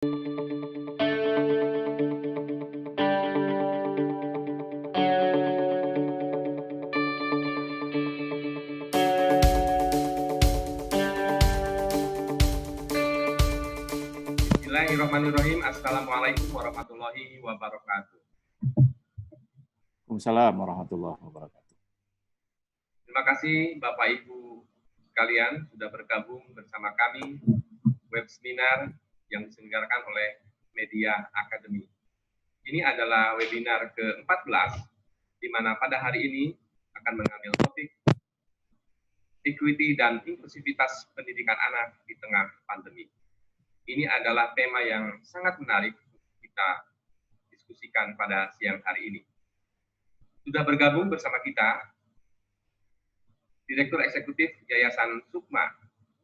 Bismillahirrahmanirrahim. Assalamualaikum warahmatullahi wabarakatuh. Waalaikumsalam warahmatullahi wabarakatuh. Terima kasih Bapak Ibu sekalian sudah bergabung bersama kami web seminar yang diselenggarakan oleh Media Academy. Ini adalah webinar ke-14 di mana pada hari ini akan mengambil topik equity dan inklusivitas pendidikan anak di tengah pandemi. Ini adalah tema yang sangat menarik untuk kita diskusikan pada siang hari ini. Sudah bergabung bersama kita Direktur Eksekutif Yayasan Sukma,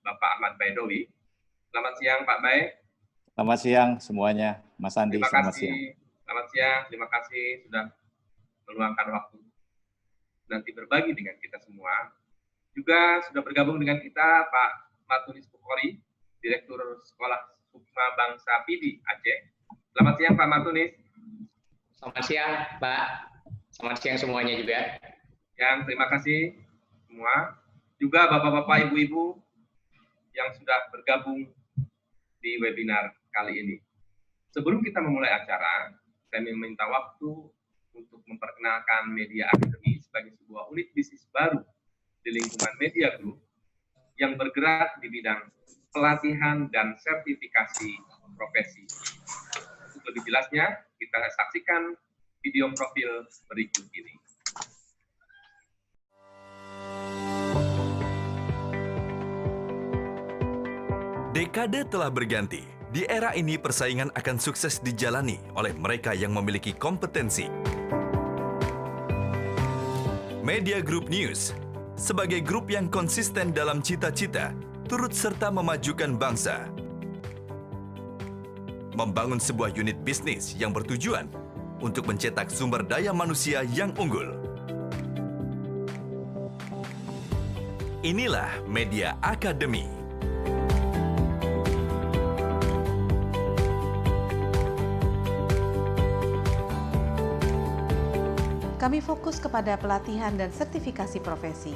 Bapak Ahmad Baidowi. Selamat siang Pak Bay. Selamat siang semuanya, Mas Andi. Selamat siang. Selamat siang, terima kasih sudah meluangkan waktu nanti berbagi dengan kita semua. Juga sudah bergabung dengan kita Pak Matunis Bukhori, Direktur Sekolah Sukma Bangsa Pidi Aceh. Selamat siang Pak Matunis. Selamat siang Pak. Selamat siang semuanya juga. Yang terima kasih semua. Juga Bapak-Bapak, Ibu-Ibu yang sudah bergabung di webinar kali ini. Sebelum kita memulai acara, saya meminta waktu untuk memperkenalkan Media Academy sebagai sebuah unit bisnis baru di lingkungan Media Group yang bergerak di bidang pelatihan dan sertifikasi profesi. Untuk lebih jelasnya, kita saksikan video profil berikut ini. Dekade telah berganti. Di era ini persaingan akan sukses dijalani oleh mereka yang memiliki kompetensi. Media Group News, sebagai grup yang konsisten dalam cita-cita, turut serta memajukan bangsa. Membangun sebuah unit bisnis yang bertujuan untuk mencetak sumber daya manusia yang unggul. Inilah Media Academy. Kami fokus kepada pelatihan dan sertifikasi profesi,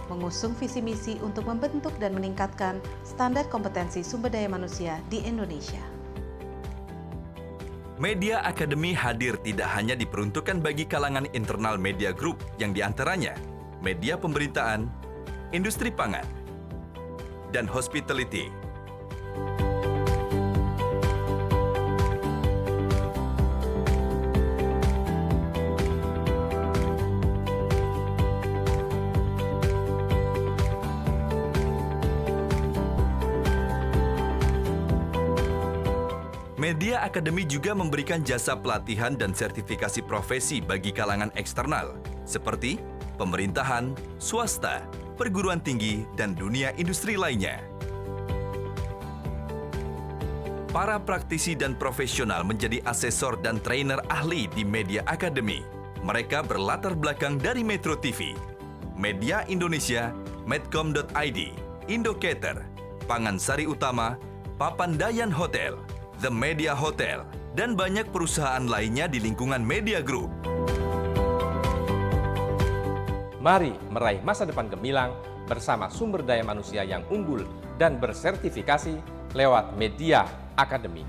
mengusung visi misi untuk membentuk dan meningkatkan standar kompetensi sumber daya manusia di Indonesia. Media Academy hadir tidak hanya diperuntukkan bagi kalangan internal Media Group yang diantaranya media pemberitaan, industri pangan, dan hospitality. Media Academy juga memberikan jasa pelatihan dan sertifikasi profesi bagi kalangan eksternal, seperti pemerintahan, swasta, perguruan tinggi, dan dunia industri lainnya. Para praktisi dan profesional menjadi asesor dan trainer ahli di Media Academy. Mereka berlatar belakang dari Metro TV, Media Indonesia, Medcom.id, Indocater, Pangan Sari Utama, Papandayan Hotel, The Media Hotel, dan banyak perusahaan lainnya di lingkungan Media Group. Mari meraih masa depan gemilang bersama sumber daya manusia yang unggul dan bersertifikasi lewat Media Academy.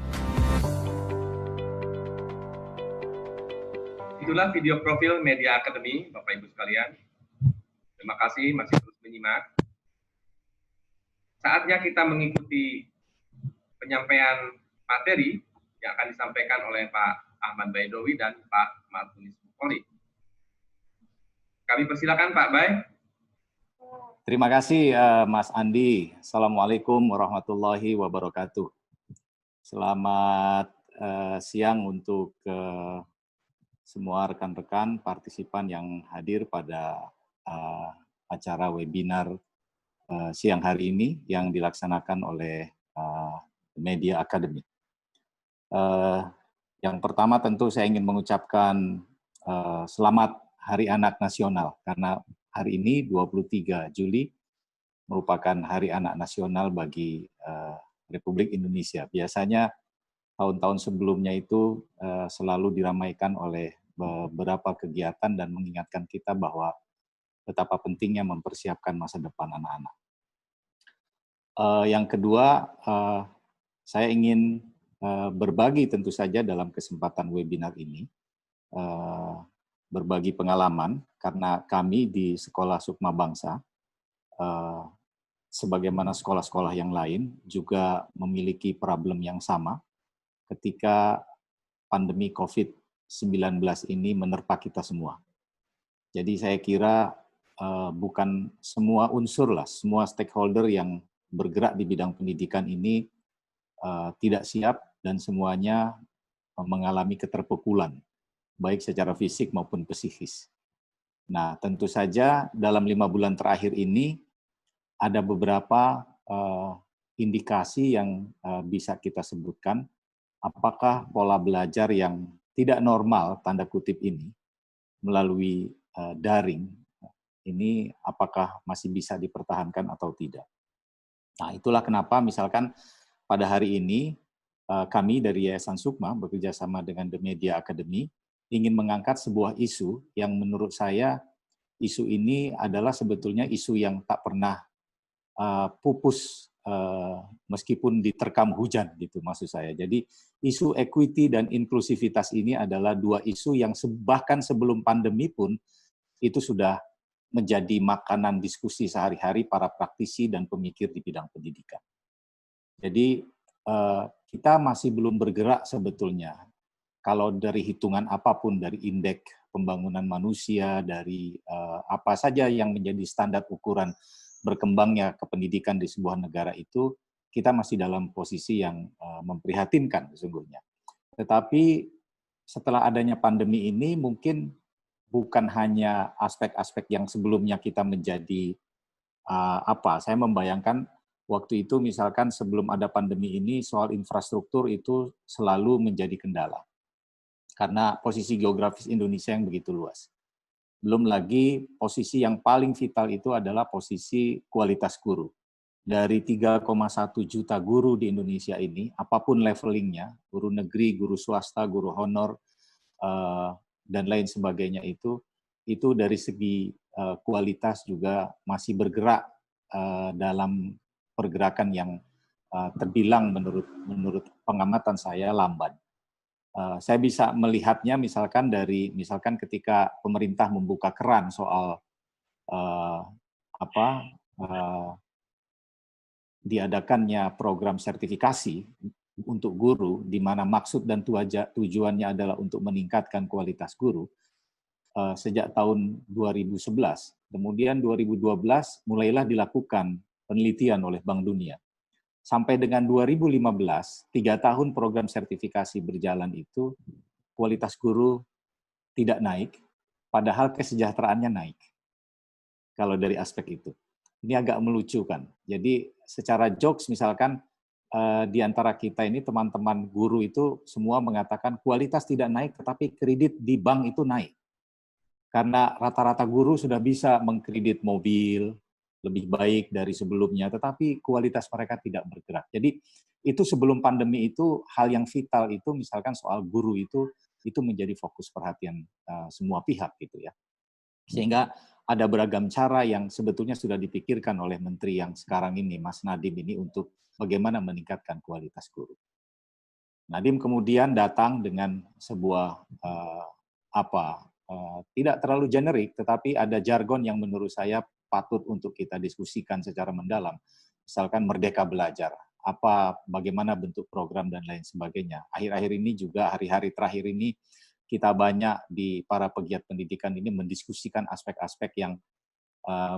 Itulah video profil Media Academy, Bapak Ibu sekalian. Terima kasih masih terus menyimak. Saatnya kita mengikuti penyampaian materi yang akan disampaikan oleh Pak Ahmad Baidowi dan Pak Matunis Bukhori. Kami persilakan Pak Bay. Terima kasih Mas Andi. Assalamualaikum warahmatullahi wabarakatuh. Selamat siang untuk semua rekan-rekan partisipan yang hadir pada acara webinar siang hari ini yang dilaksanakan oleh Media Academy. Yang pertama tentu saya ingin mengucapkan selamat Hari Anak Nasional, karena hari ini 23 Juli merupakan Hari Anak Nasional bagi Republik Indonesia. Biasanya tahun-tahun sebelumnya itu selalu diramaikan oleh beberapa kegiatan dan mengingatkan kita bahwa betapa pentingnya mempersiapkan masa depan anak-anak. Yang kedua, saya ingin berbagi tentu saja dalam kesempatan webinar ini, berbagi pengalaman, karena kami di Sekolah Sukma Bangsa, sebagaimana sekolah-sekolah yang lain, juga memiliki problem yang sama ketika pandemi COVID-19 ini menerpa kita semua. Jadi saya kira bukan semua unsur lah, semua stakeholder yang bergerak di bidang pendidikan ini tidak siap dan semuanya mengalami keterpukulan, baik secara fisik maupun psikis. Nah, tentu saja dalam 5 bulan terakhir ini ada beberapa indikasi yang bisa kita sebutkan. Apakah pola belajar yang tidak normal, tanda kutip ini, melalui daring, ini apakah masih bisa dipertahankan atau tidak. Nah, itulah kenapa misalkan pada hari ini kami dari Yayasan Sukma bekerja sama dengan The Media Academy ingin mengangkat sebuah isu yang menurut saya isu ini adalah sebetulnya isu yang tak pernah pupus meskipun diterkam hujan gitu maksud saya. Jadi isu equity dan inklusivitas ini adalah dua isu yang bahkan sebelum pandemi pun itu sudah menjadi makanan diskusi sehari-hari para praktisi dan pemikir di bidang pendidikan. Jadi kita masih belum bergerak sebetulnya. Kalau dari hitungan apapun, dari indeks pembangunan manusia, dari apa saja yang menjadi standar ukuran berkembangnya kependidikan di sebuah negara itu, kita masih dalam posisi yang memprihatinkan sesungguhnya. Tetapi setelah adanya pandemi ini mungkin bukan hanya aspek-aspek yang sebelumnya kita menjadi saya membayangkan waktu itu misalkan sebelum ada pandemi ini soal infrastruktur itu selalu menjadi kendala. Karena posisi geografis Indonesia yang begitu luas. Belum lagi posisi yang paling vital itu adalah posisi kualitas guru. Dari 3,1 juta guru di Indonesia ini, apapun levelingnya, guru negeri, guru swasta, guru honor, dan lain sebagainya itu dari segi kualitas juga masih bergerak dalam pergerakan yang terbilang menurut pengamatan saya lamban. Saya bisa melihatnya misalkan ketika pemerintah membuka keran soal diadakannya program sertifikasi untuk guru, di mana maksud dan tujuannya adalah untuk meningkatkan kualitas guru sejak tahun 2011. Kemudian 2012 mulailah dilakukan penelitian oleh Bank Dunia. Sampai dengan 2015, 3 tahun program sertifikasi berjalan itu, kualitas guru tidak naik, padahal kesejahteraannya naik. Kalau dari aspek itu. Ini agak melucukan. Jadi secara jokes misalkan, di antara kita ini teman-teman guru itu semua mengatakan kualitas tidak naik, tetapi kredit di bank itu naik. Karena rata-rata guru sudah bisa mengkredit mobil, lebih baik dari sebelumnya, tetapi kualitas mereka tidak bergerak. Jadi itu sebelum pandemi itu hal yang vital itu misalkan soal guru itu menjadi fokus perhatian semua pihak gitu ya. Sehingga ada beragam cara yang sebetulnya sudah dipikirkan oleh menteri yang sekarang ini, Mas Nadiem ini, untuk bagaimana meningkatkan kualitas guru. Nadiem kemudian datang dengan sebuah tidak terlalu generik, tetapi ada jargon yang menurut saya patut untuk kita diskusikan secara mendalam. Misalkan Merdeka Belajar, bagaimana bentuk program dan lain sebagainya. Akhir-akhir ini juga, hari-hari terakhir ini, kita banyak di para pegiat pendidikan ini mendiskusikan aspek-aspek yang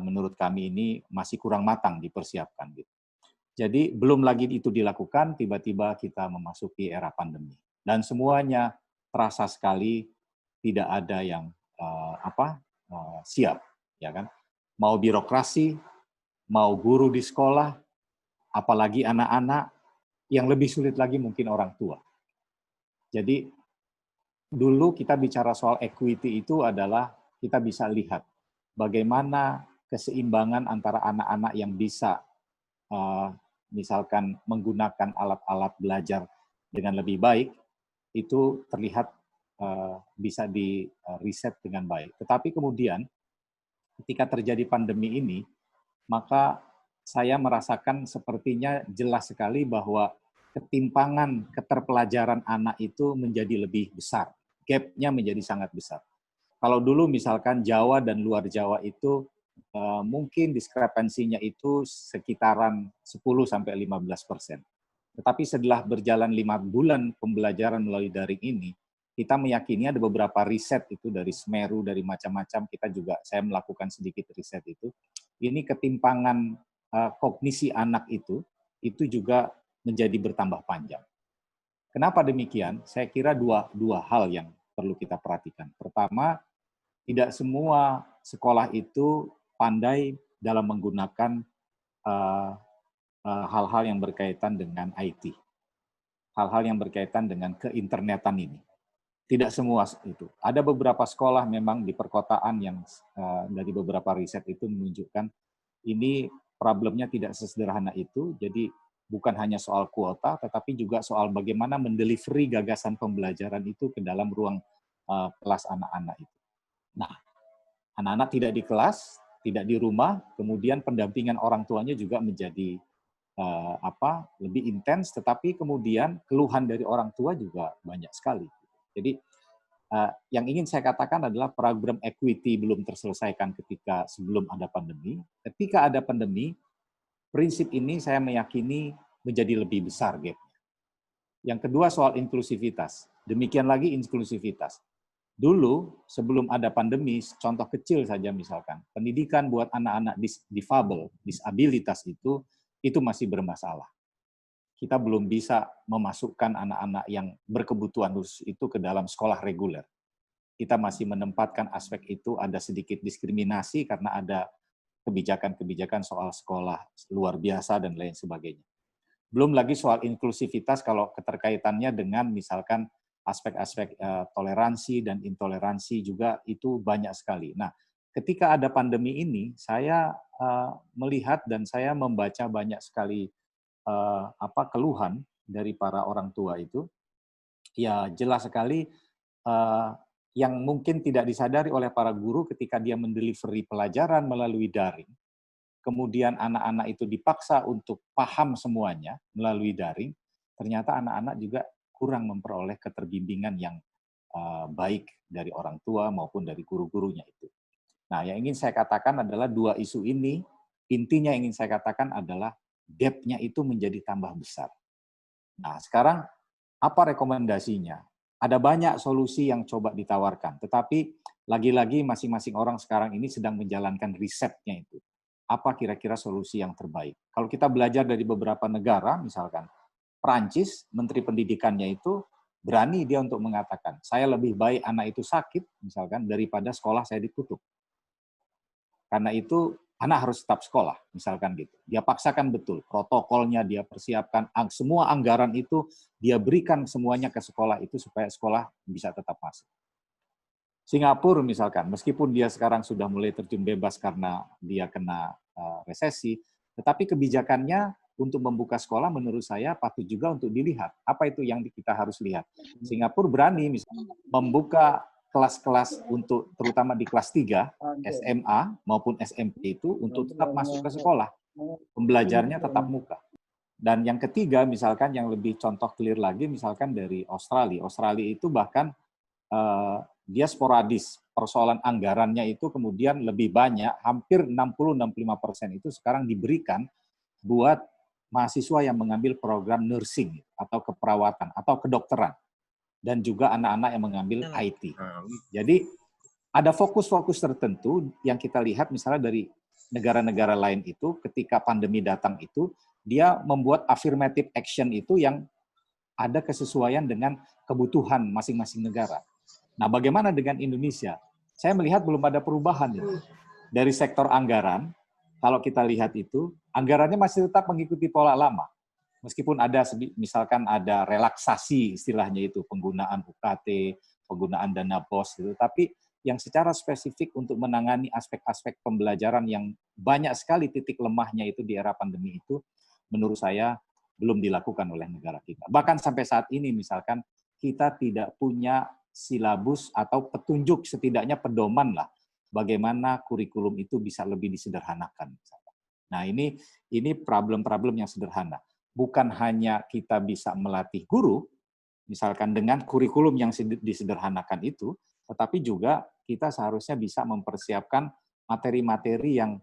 menurut kami ini masih kurang matang dipersiapkan. Gitu. Jadi belum lagi itu dilakukan, tiba-tiba kita memasuki era pandemi. Dan semuanya terasa sekali tidak ada yang siap, ya kan? Mau birokrasi, mau guru di sekolah, apalagi anak-anak, yang lebih sulit lagi mungkin orang tua. Jadi dulu kita bicara soal equity itu adalah kita bisa lihat bagaimana keseimbangan antara anak-anak yang bisa misalkan menggunakan alat-alat belajar dengan lebih baik, itu terlihat bisa di riset dengan baik. Tetapi kemudian ketika terjadi pandemi ini, maka saya merasakan sepertinya jelas sekali bahwa ketimpangan keterpelajaran anak itu menjadi lebih besar. Gap-nya menjadi sangat besar. Kalau dulu misalkan Jawa dan luar Jawa itu mungkin diskrepansinya itu sekitaran 10-15%. Tetapi setelah berjalan 5 bulan pembelajaran melalui daring ini, kita meyakini ada beberapa riset itu dari Semeru, dari macam-macam, saya melakukan sedikit riset itu, ini ketimpangan kognisi anak itu juga menjadi bertambah panjang. Kenapa demikian? Saya kira dua hal yang perlu kita perhatikan. Pertama, tidak semua sekolah itu pandai dalam menggunakan hal-hal yang berkaitan dengan IT. Hal-hal yang berkaitan dengan keinternetan ini. Tidak semua itu. Ada beberapa sekolah memang di perkotaan yang dari beberapa riset itu menunjukkan ini problemnya tidak sesederhana itu. Jadi bukan hanya soal kuota, tetapi juga soal bagaimana mendelivery gagasan pembelajaran itu ke dalam ruang kelas anak-anak itu. Nah, anak-anak tidak di kelas, tidak di rumah, kemudian pendampingan orang tuanya juga menjadi lebih intens, tetapi kemudian keluhan dari orang tua juga banyak sekali. Jadi yang ingin saya katakan adalah program equity belum terselesaikan ketika sebelum ada pandemi. Ketika ada pandemi, prinsip ini saya meyakini menjadi lebih besar gap-nya. Yang kedua soal inklusivitas. Demikian lagi inklusivitas. Dulu sebelum ada pandemi, contoh kecil saja misalkan, pendidikan buat anak-anak difabel, disabilitas itu masih bermasalah. Kita belum bisa memasukkan anak-anak yang berkebutuhan khusus itu ke dalam sekolah reguler. Kita masih menempatkan aspek itu, ada sedikit diskriminasi karena ada kebijakan-kebijakan soal sekolah luar biasa dan lain sebagainya. Belum lagi soal inklusivitas kalau keterkaitannya dengan misalkan aspek-aspek toleransi dan intoleransi juga itu banyak sekali. Nah, ketika ada pandemi ini, saya melihat dan saya membaca banyak sekali keluhan dari para orang tua itu, ya jelas sekali yang mungkin tidak disadari oleh para guru ketika dia mendelivery pelajaran melalui daring, kemudian anak-anak itu dipaksa untuk paham semuanya melalui daring, ternyata anak-anak juga kurang memperoleh keterbimbingan yang baik dari orang tua maupun dari guru-gurunya itu. Nah, yang ingin saya katakan adalah dua isu ini, intinya yang ingin saya katakan adalah gap-nya itu menjadi tambah besar. Nah, sekarang apa rekomendasinya? Ada banyak solusi yang coba ditawarkan, tetapi lagi-lagi masing-masing orang sekarang ini sedang menjalankan risetnya itu. Apa kira-kira solusi yang terbaik? Kalau kita belajar dari beberapa negara, misalkan Prancis, Menteri Pendidikannya itu berani dia untuk mengatakan, saya lebih baik anak itu sakit, misalkan, daripada sekolah saya ditutup. Karena itu anak harus tetap sekolah, misalkan gitu. Dia paksakan betul, protokolnya dia persiapkan, semua anggaran itu dia berikan semuanya ke sekolah itu supaya sekolah bisa tetap masuk. Singapura misalkan, meskipun dia sekarang sudah mulai terjun bebas karena dia kena resesi, tetapi kebijakannya untuk membuka sekolah menurut saya patut juga untuk dilihat. Apa itu yang kita harus lihat? Singapura berani misalnya membuka kelas-kelas untuk terutama di kelas 3, SMA maupun SMP itu untuk tetap masuk ke sekolah. Pembelajarannya tetap muka. Dan yang ketiga misalkan yang lebih contoh clear lagi misalkan dari Australia. Australia itu bahkan dia sporadis. Persoalan anggarannya itu kemudian lebih banyak, hampir 60-65% itu sekarang diberikan buat mahasiswa yang mengambil program nursing atau keperawatan atau kedokteran. Dan juga anak-anak yang mengambil IT. Jadi ada fokus-fokus tertentu yang kita lihat misalnya dari negara-negara lain itu ketika pandemi datang itu, dia membuat affirmative action itu yang ada kesesuaian dengan kebutuhan masing-masing negara. Nah, bagaimana dengan Indonesia? Saya melihat belum ada perubahan ini. Dari sektor anggaran, kalau kita lihat itu, anggarannya masih tetap mengikuti pola lama. Meskipun ada, misalkan ada relaksasi istilahnya itu, penggunaan UKT, penggunaan dana BOS, gitu. Tapi yang secara spesifik untuk menangani aspek-aspek pembelajaran yang banyak sekali titik lemahnya itu di era pandemi itu, menurut saya belum dilakukan oleh negara kita. Bahkan sampai saat ini misalkan kita tidak punya silabus atau petunjuk, setidaknya pedoman lah bagaimana kurikulum itu bisa lebih disederhanakan. Nah, ini problem-problem yang sederhana. Bukan hanya kita bisa melatih guru, misalkan dengan kurikulum yang disederhanakan itu, tetapi juga kita seharusnya bisa mempersiapkan materi-materi yang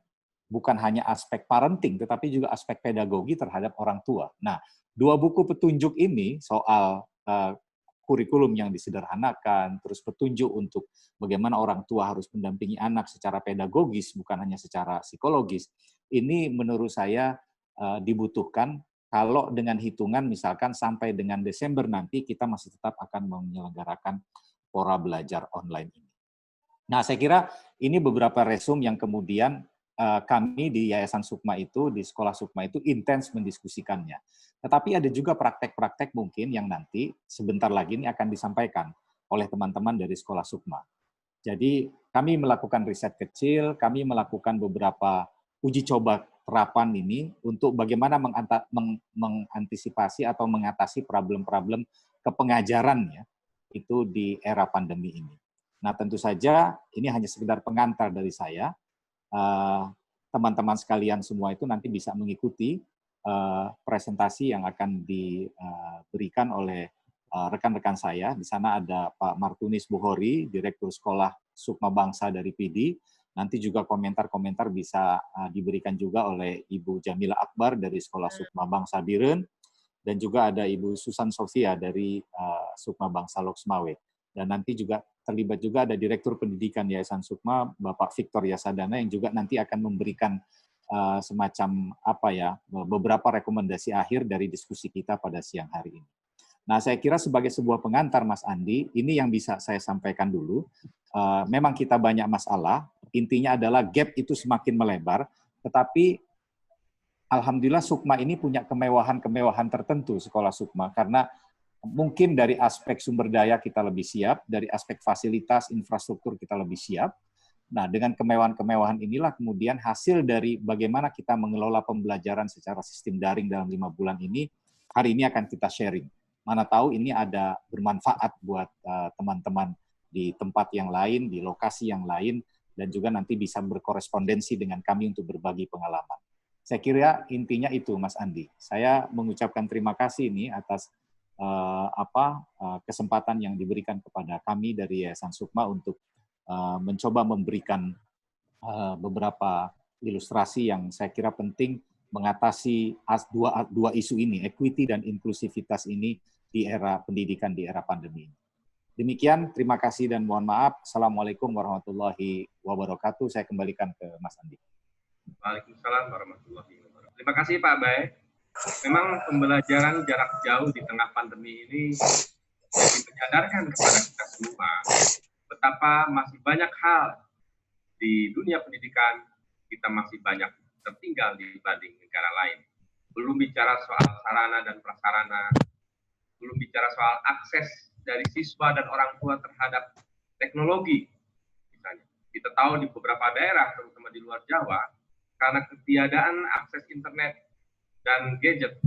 bukan hanya aspek parenting, tetapi juga aspek pedagogi terhadap orang tua. Nah, 2 buku petunjuk ini soal kurikulum yang disederhanakan, terus petunjuk untuk bagaimana orang tua harus mendampingi anak secara pedagogis, bukan hanya secara psikologis, ini menurut saya dibutuhkan kalau dengan hitungan misalkan sampai dengan Desember nanti kita masih tetap akan menyelenggarakan Pora Belajar online ini. Nah, saya kira ini beberapa resume yang kemudian kami di Yayasan Sukma itu, di Sekolah Sukma itu intens mendiskusikannya. Tetapi ada juga praktek-praktek mungkin yang nanti sebentar lagi ini akan disampaikan oleh teman-teman dari Sekolah Sukma. Jadi kami melakukan riset kecil, kami melakukan beberapa uji coba terapan ini untuk bagaimana mengantisipasi atau mengatasi problem-problem kepengajaran ya, itu di era pandemi ini. Nah, tentu saja ini hanya sekedar pengantar dari saya. Teman-teman sekalian semua itu nanti bisa mengikuti presentasi yang akan diberikan oleh rekan-rekan saya. Di sana ada Pak Martunis Buhori, Direktur Sekolah Sukma Bangsa dari PD. Nanti juga komentar-komentar bisa diberikan juga oleh Ibu Jamila Akbar dari Sekolah Sukma Bangsa Biren, dan juga ada Ibu Susan Sofia dari Sukma Bangsa Loksmawe. Dan nanti juga terlibat juga ada Direktur Pendidikan Yayasan Sukma, Bapak Victor Yasadana, yang juga nanti akan memberikan semacam beberapa rekomendasi akhir dari diskusi kita pada siang hari ini. Nah, saya kira sebagai sebuah pengantar, Mas Andi, ini yang bisa saya sampaikan dulu. Memang kita banyak masalah, intinya adalah gap itu semakin melebar, tetapi alhamdulillah Sukma ini punya kemewahan-kemewahan tertentu, Sekolah Sukma, karena mungkin dari aspek sumber daya kita lebih siap, dari aspek fasilitas, infrastruktur kita lebih siap. Nah, dengan kemewahan-kemewahan inilah kemudian hasil dari bagaimana kita mengelola pembelajaran secara sistem daring dalam 5 bulan ini, hari ini akan kita sharing. Mana tahu ini ada bermanfaat buat teman-teman di tempat yang lain, di lokasi yang lain, dan juga nanti bisa berkorespondensi dengan kami untuk berbagi pengalaman. Saya kira intinya itu, Mas Andi. Saya mengucapkan terima kasih ini atas kesempatan yang diberikan kepada kami dari Yayasan Sukma untuk mencoba memberikan beberapa ilustrasi yang saya kira penting mengatasi dua isu ini, equity dan inklusivitas ini di era pendidikan, di era pandemi ini. Demikian, terima kasih dan mohon maaf. Assalamualaikum warahmatullahi wabarakatuh. Saya kembalikan ke Mas Andi. Waalaikumsalam warahmatullahi wabarakatuh. Terima kasih Pak Bay. Memang pembelajaran jarak jauh di tengah pandemi ini jadi menyadarkan kepada kita semua betapa masih banyak hal di dunia pendidikan kita masih banyak tertinggal dibanding negara lain. Belum bicara soal sarana dan prasarana, belum bicara soal akses dari siswa dan orang tua terhadap teknologi. Misalnya, kita tahu di beberapa daerah, terutama di luar Jawa, karena ketiadaan akses internet dan gadget,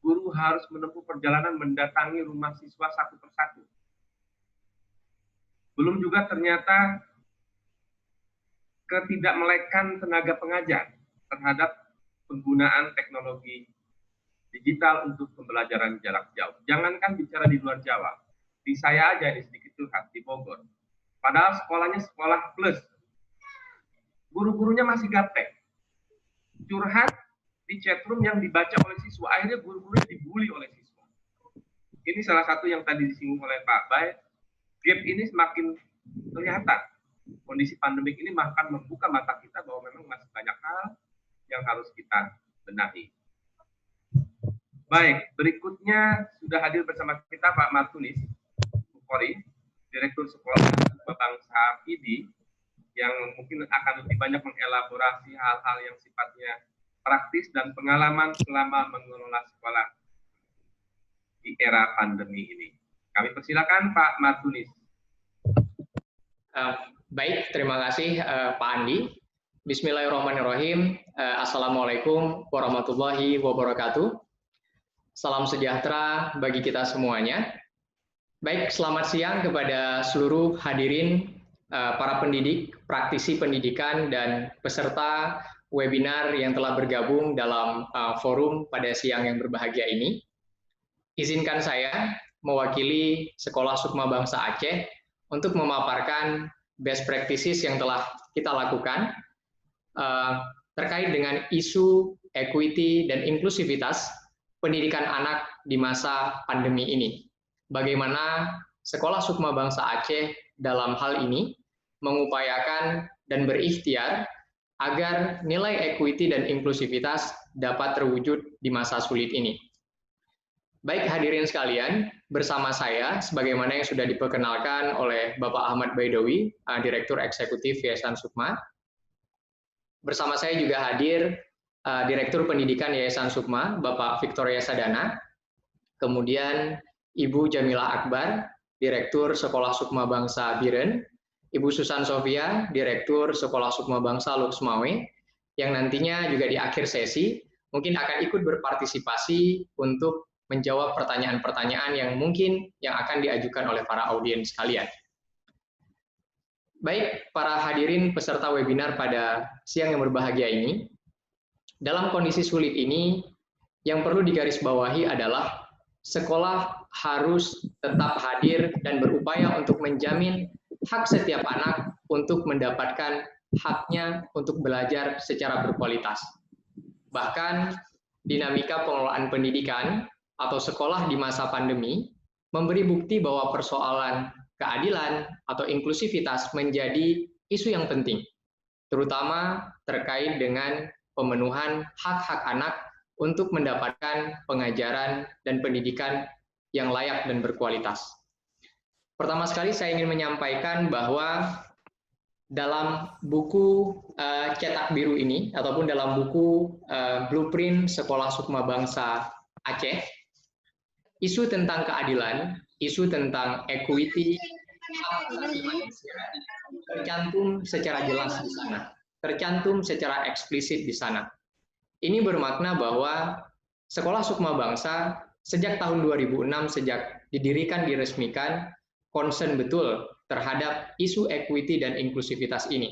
guru harus menempuh perjalanan mendatangi rumah siswa satu persatu. Belum juga ternyata ketidakmelekan tenaga pengajar terhadap penggunaan teknologi digital untuk pembelajaran jarak jauh. Jangankan bicara di luar Jawa, di saya aja ini sedikit curhat di Bogor. Padahal sekolahnya sekolah plus. Guru-gurunya masih gaptek. Curhat di chatroom yang dibaca oleh siswa, akhirnya guru-gurunya dibully oleh siswa. Ini salah satu yang tadi disinggung oleh Pak Bay. Gap ini semakin kelihatan. Kondisi pandemik ini bahkan membuka mata kita bahwa memang masih banyak hal yang harus kita benahi. Baik, berikutnya sudah hadir bersama kita Pak Martunis Buhori, Direktur Sekolah Bangsa PD, yang mungkin akan lebih banyak mengelaborasi hal-hal yang sifatnya praktis dan pengalaman selama mengelola sekolah di era pandemi ini. Kami persilakan Pak Martunis. Baik, terima kasih Pak Andi. Bismillahirrahmanirrahim. Assalamualaikum warahmatullahi wabarakatuh. salam sejahtera bagi kita semuanya. Baik, selamat siang kepada seluruh hadirin, para pendidik, praktisi pendidikan, dan peserta webinar yang telah bergabung dalam forum pada siang yang berbahagia ini. Izinkan saya mewakili Sekolah Sukma Bangsa Aceh untuk memaparkan best practices yang telah kita lakukan terkait dengan isu equity dan inklusivitas pendidikan anak di masa pandemi ini. Bagaimana Sekolah Sukma Bangsa Aceh dalam hal ini mengupayakan dan berikhtiar agar nilai equity dan inklusivitas dapat terwujud di masa sulit ini. Baik hadirin sekalian, bersama saya, sebagaimana yang sudah diperkenalkan oleh Bapak Ahmad Baidowi, Direktur Eksekutif Yayasan Sukma. Bersama saya juga hadir Direktur Pendidikan Yayasan Sukma, Bapak Victoria Sadana, kemudian Ibu Jamila Akbar, Direktur Sekolah Sukma Bangsa Biren, Ibu Susan Sofia, Direktur Sekolah Sukma Bangsa Luxmawe, yang nantinya juga di akhir sesi mungkin akan ikut berpartisipasi untuk menjawab pertanyaan-pertanyaan yang mungkin yang akan diajukan oleh para audiens sekalian. Baik, para hadirin peserta webinar pada siang yang berbahagia ini, dalam kondisi sulit ini, yang perlu digarisbawahi adalah sekolah harus tetap hadir dan berupaya untuk menjamin hak setiap anak untuk mendapatkan haknya untuk belajar secara berkualitas. Bahkan, dinamika pengelolaan pendidikan atau sekolah di masa pandemi memberi bukti bahwa persoalan keadilan atau inklusivitas menjadi isu yang penting, terutama terkait dengan pemenuhan hak-hak anak untuk mendapatkan pengajaran dan pendidikan yang layak dan berkualitas. Pertama sekali saya ingin menyampaikan bahwa dalam buku cetak biru ini, ataupun dalam buku Blueprint Sekolah Sukma Bangsa Aceh, isu tentang keadilan, isu tentang equity, hak asasi manusia tercantum secara jelas di sana, tercantum secara eksplisit di sana. Ini bermakna bahwa Sekolah Sukma Bangsa sejak tahun 2006, sejak didirikan, diresmikan, concern betul terhadap isu equity dan inklusivitas ini.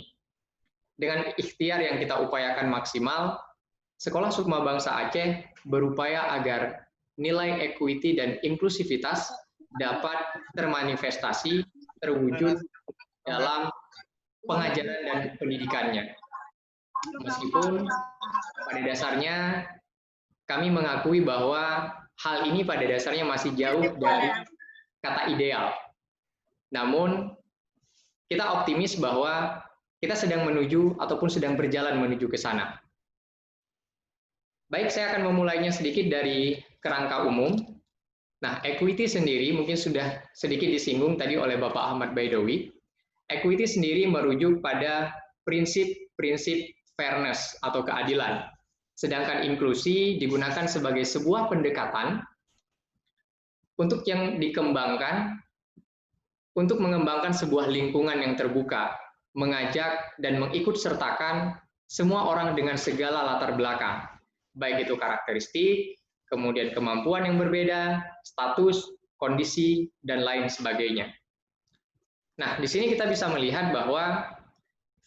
Dengan ikhtiar yang kita upayakan maksimal, Sekolah Sukma Bangsa Aceh berupaya agar nilai equity dan inklusivitas dapat termanifestasi, terwujud dalam pengajaran dan pendidikannya. Meskipun pada dasarnya kami mengakui bahwa hal ini pada dasarnya masih jauh dari kata ideal. Namun, kita optimis bahwa kita sedang menuju ataupun sedang berjalan menuju ke sana. Baik, saya akan memulainya sedikit dari kerangka umum. Nah, equity sendiri mungkin sudah sedikit disinggung tadi oleh Bapak Ahmad Baidowi. Equity sendiri merujuk pada prinsip-prinsip fairness atau keadilan. Sedangkan inklusi digunakan sebagai sebuah pendekatan untuk yang dikembangkan, untuk mengembangkan sebuah lingkungan yang terbuka, mengajak dan mengikut sertakan semua orang dengan segala latar belakang, baik itu karakteristik, kemudian kemampuan yang berbeda, status, kondisi, dan lain sebagainya. Nah, di sini kita bisa melihat bahwa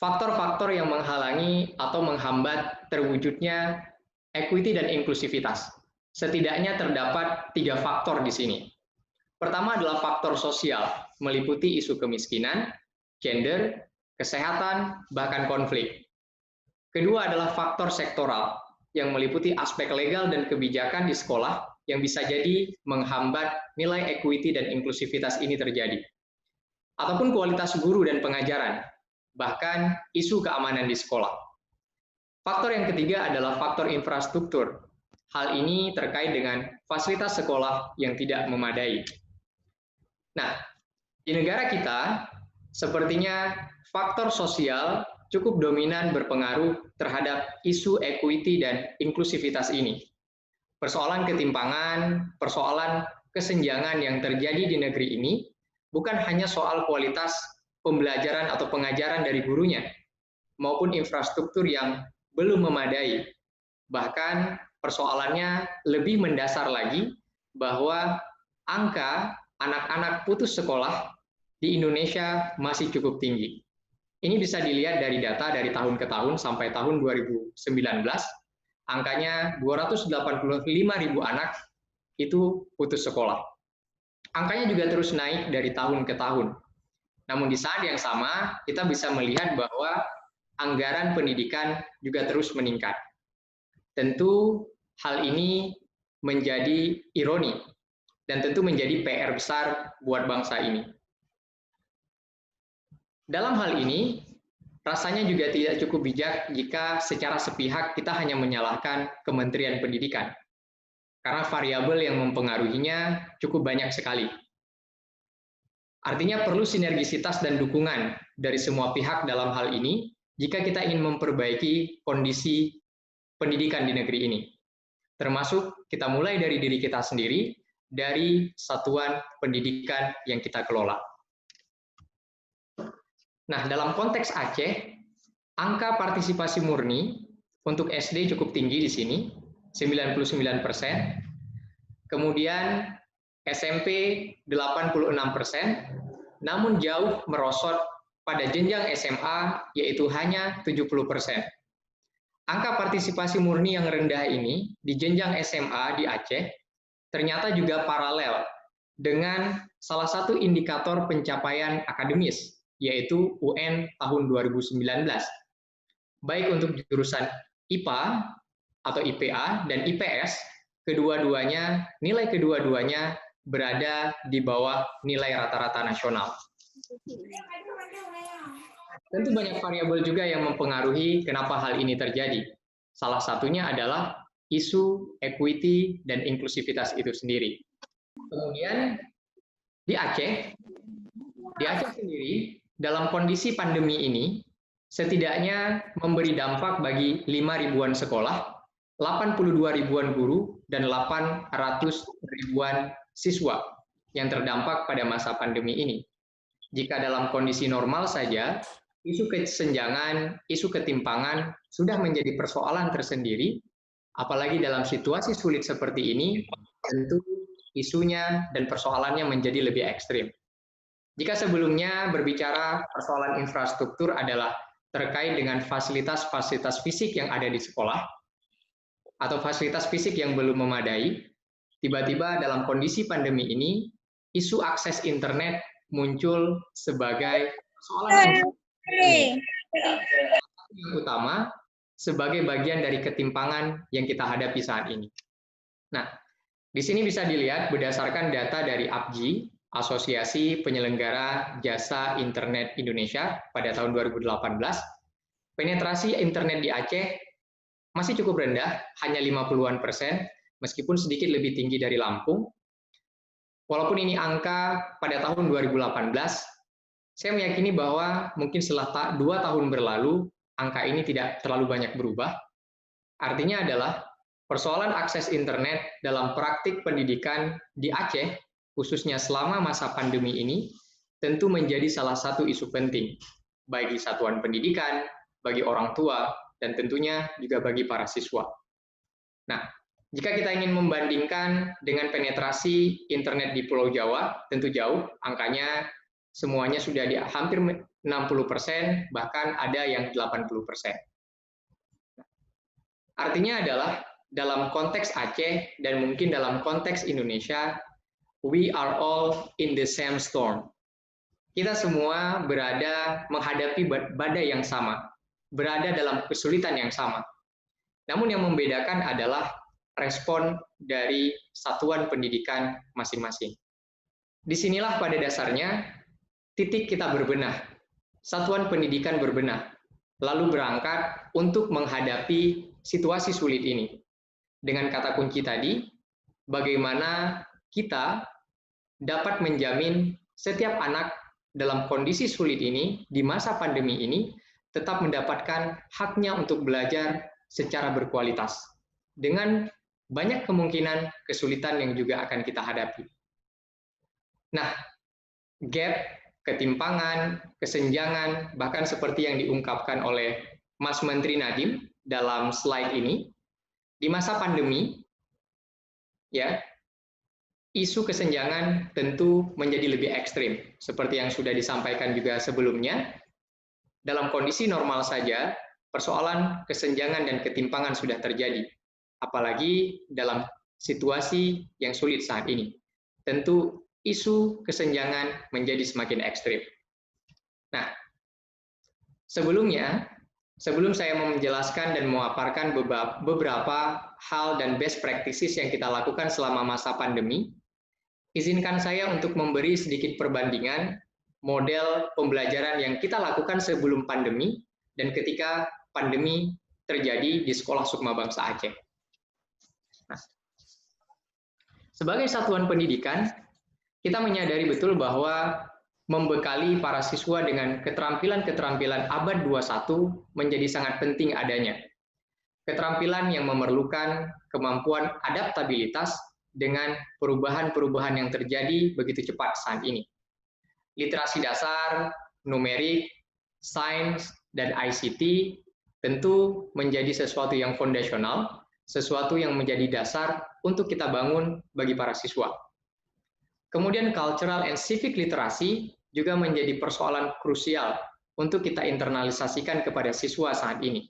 faktor-faktor yang menghalangi atau menghambat terwujudnya equity dan inklusivitas. Setidaknya terdapat 3 faktor di sini. Pertama adalah faktor sosial, meliputi isu kemiskinan, gender, kesehatan, bahkan konflik. Kedua adalah faktor sektoral, yang meliputi aspek legal dan kebijakan di sekolah yang bisa jadi menghambat nilai equity dan inklusivitas ini terjadi. Ataupun kualitas guru dan pengajaran, bahkan isu keamanan di sekolah. Faktor yang ketiga adalah faktor infrastruktur. Hal ini terkait dengan fasilitas sekolah yang tidak memadai. Nah, di negara kita, sepertinya faktor sosial cukup dominan berpengaruh terhadap isu equity dan inklusivitas ini. Persoalan ketimpangan, persoalan kesenjangan yang terjadi di negeri ini bukan hanya soal kualitas pembelajaran atau pengajaran dari gurunya, maupun infrastruktur yang belum memadai. Bahkan persoalannya lebih mendasar lagi, bahwa angka anak-anak putus sekolah di Indonesia masih cukup tinggi. Ini bisa dilihat dari data dari tahun ke tahun sampai tahun 2019, angkanya 285.000 anak itu putus sekolah. Angkanya juga terus naik dari tahun ke tahun. Namun di saat yang sama, kita bisa melihat bahwa anggaran pendidikan juga terus meningkat. Tentu hal ini menjadi ironi dan tentu menjadi PR besar buat bangsa ini. Dalam hal ini, rasanya juga tidak cukup bijak jika secara sepihak kita hanya menyalahkan Kementerian Pendidikan, karena variabel yang mempengaruhinya cukup banyak sekali. Artinya perlu sinergisitas dan dukungan dari semua pihak dalam hal ini jika kita ingin memperbaiki kondisi pendidikan di negeri ini. Termasuk kita mulai dari diri kita sendiri, dari satuan pendidikan yang kita kelola. Nah, dalam konteks Aceh, angka partisipasi murni untuk SD cukup tinggi di sini, 99%. Kemudian SMP 86%, namun jauh merosot pada jenjang SMA, yaitu hanya 70%. Angka partisipasi murni yang rendah ini di jenjang SMA di Aceh ternyata juga paralel dengan salah satu indikator pencapaian akademis, yaitu UN tahun 2019. Baik untuk jurusan IPA atau IPA dan IPS, nilai kedua-duanya berada di bawah nilai rata-rata nasional. Tentu banyak variabel juga yang mempengaruhi kenapa hal ini terjadi. Salah satunya adalah isu equity dan inklusivitas itu sendiri. Kemudian di Aceh sendiri, dalam kondisi pandemi ini, setidaknya memberi dampak bagi 5 ribuan sekolah, 82 ribuan guru, dan 800 ribuan siswa yang terdampak pada masa pandemi ini. Jika dalam kondisi normal saja, isu kesenjangan, isu ketimpangan sudah menjadi persoalan tersendiri, apalagi dalam situasi sulit seperti ini, tentu isunya dan persoalannya menjadi lebih ekstrim. Jika sebelumnya berbicara persoalan infrastruktur adalah terkait dengan fasilitas-fasilitas fisik yang ada di sekolah, atau fasilitas fisik yang belum memadai, tiba-tiba dalam kondisi pandemi ini, isu akses internet muncul sebagai persoalan yang utama, sebagai bagian dari ketimpangan yang kita hadapi saat ini. Nah, di sini bisa dilihat berdasarkan data dari APJI, Asosiasi Penyelenggara Jasa Internet Indonesia pada tahun 2018, penetrasi internet di Aceh masih cukup rendah, hanya 50-an persen, meskipun sedikit lebih tinggi dari Lampung. Walaupun ini angka pada tahun 2018, saya meyakini bahwa mungkin setelah 2 tahun berlalu, angka ini tidak terlalu banyak berubah. Artinya adalah persoalan akses internet dalam praktik pendidikan di Aceh, khususnya selama masa pandemi ini, tentu menjadi salah satu isu penting bagi satuan pendidikan, bagi orang tua, dan tentunya juga bagi para siswa. Nah, jika kita ingin membandingkan dengan penetrasi internet di Pulau Jawa, tentu jauh, angkanya semuanya sudah di hampir 60%, bahkan ada yang 80%. Artinya adalah dalam konteks Aceh dan mungkin dalam konteks Indonesia, we are all in the same storm. Kita semua berada menghadapi badai yang sama, berada dalam kesulitan yang sama. Namun yang membedakan adalah respon dari satuan pendidikan masing-masing. Disinilah pada dasarnya titik kita berbenah, satuan pendidikan berbenah, lalu berangkat untuk menghadapi situasi sulit ini. Dengan kata kunci tadi, bagaimana kita dapat menjamin setiap anak dalam kondisi sulit ini, di masa pandemi ini, tetap mendapatkan haknya untuk belajar secara berkualitas, dengan banyak kemungkinan kesulitan yang juga akan kita hadapi. Nah, gap, ketimpangan, kesenjangan, bahkan seperti yang diungkapkan oleh Mas Menteri Nadiem dalam slide ini, Di masa pandemi, ya, isu kesenjangan tentu menjadi lebih ekstrim. Seperti yang sudah disampaikan juga sebelumnya, dalam kondisi normal saja, persoalan kesenjangan dan ketimpangan sudah terjadi. Apalagi dalam situasi yang sulit saat ini. Tentu isu kesenjangan menjadi semakin ekstrim. Nah, sebelum saya menjelaskan dan memaparkan beberapa hal dan best practices yang kita lakukan selama masa pandemi, izinkan saya untuk memberi sedikit perbandingan model pembelajaran yang kita lakukan sebelum pandemi dan ketika pandemi terjadi di Sekolah Sukma Bangsa Aceh. Nah, sebagai satuan pendidikan, kita menyadari betul bahwa membekali para siswa dengan keterampilan-keterampilan abad 21 menjadi sangat penting adanya. Keterampilan yang memerlukan kemampuan adaptabilitas dengan perubahan-perubahan yang terjadi begitu cepat saat ini. Literasi dasar, numerik, sains, dan ICT tentu menjadi sesuatu yang fondasional, sesuatu yang menjadi dasar untuk kita bangun bagi para siswa. Kemudian cultural and civic literasi juga menjadi persoalan krusial untuk kita internalisasikan kepada siswa saat ini.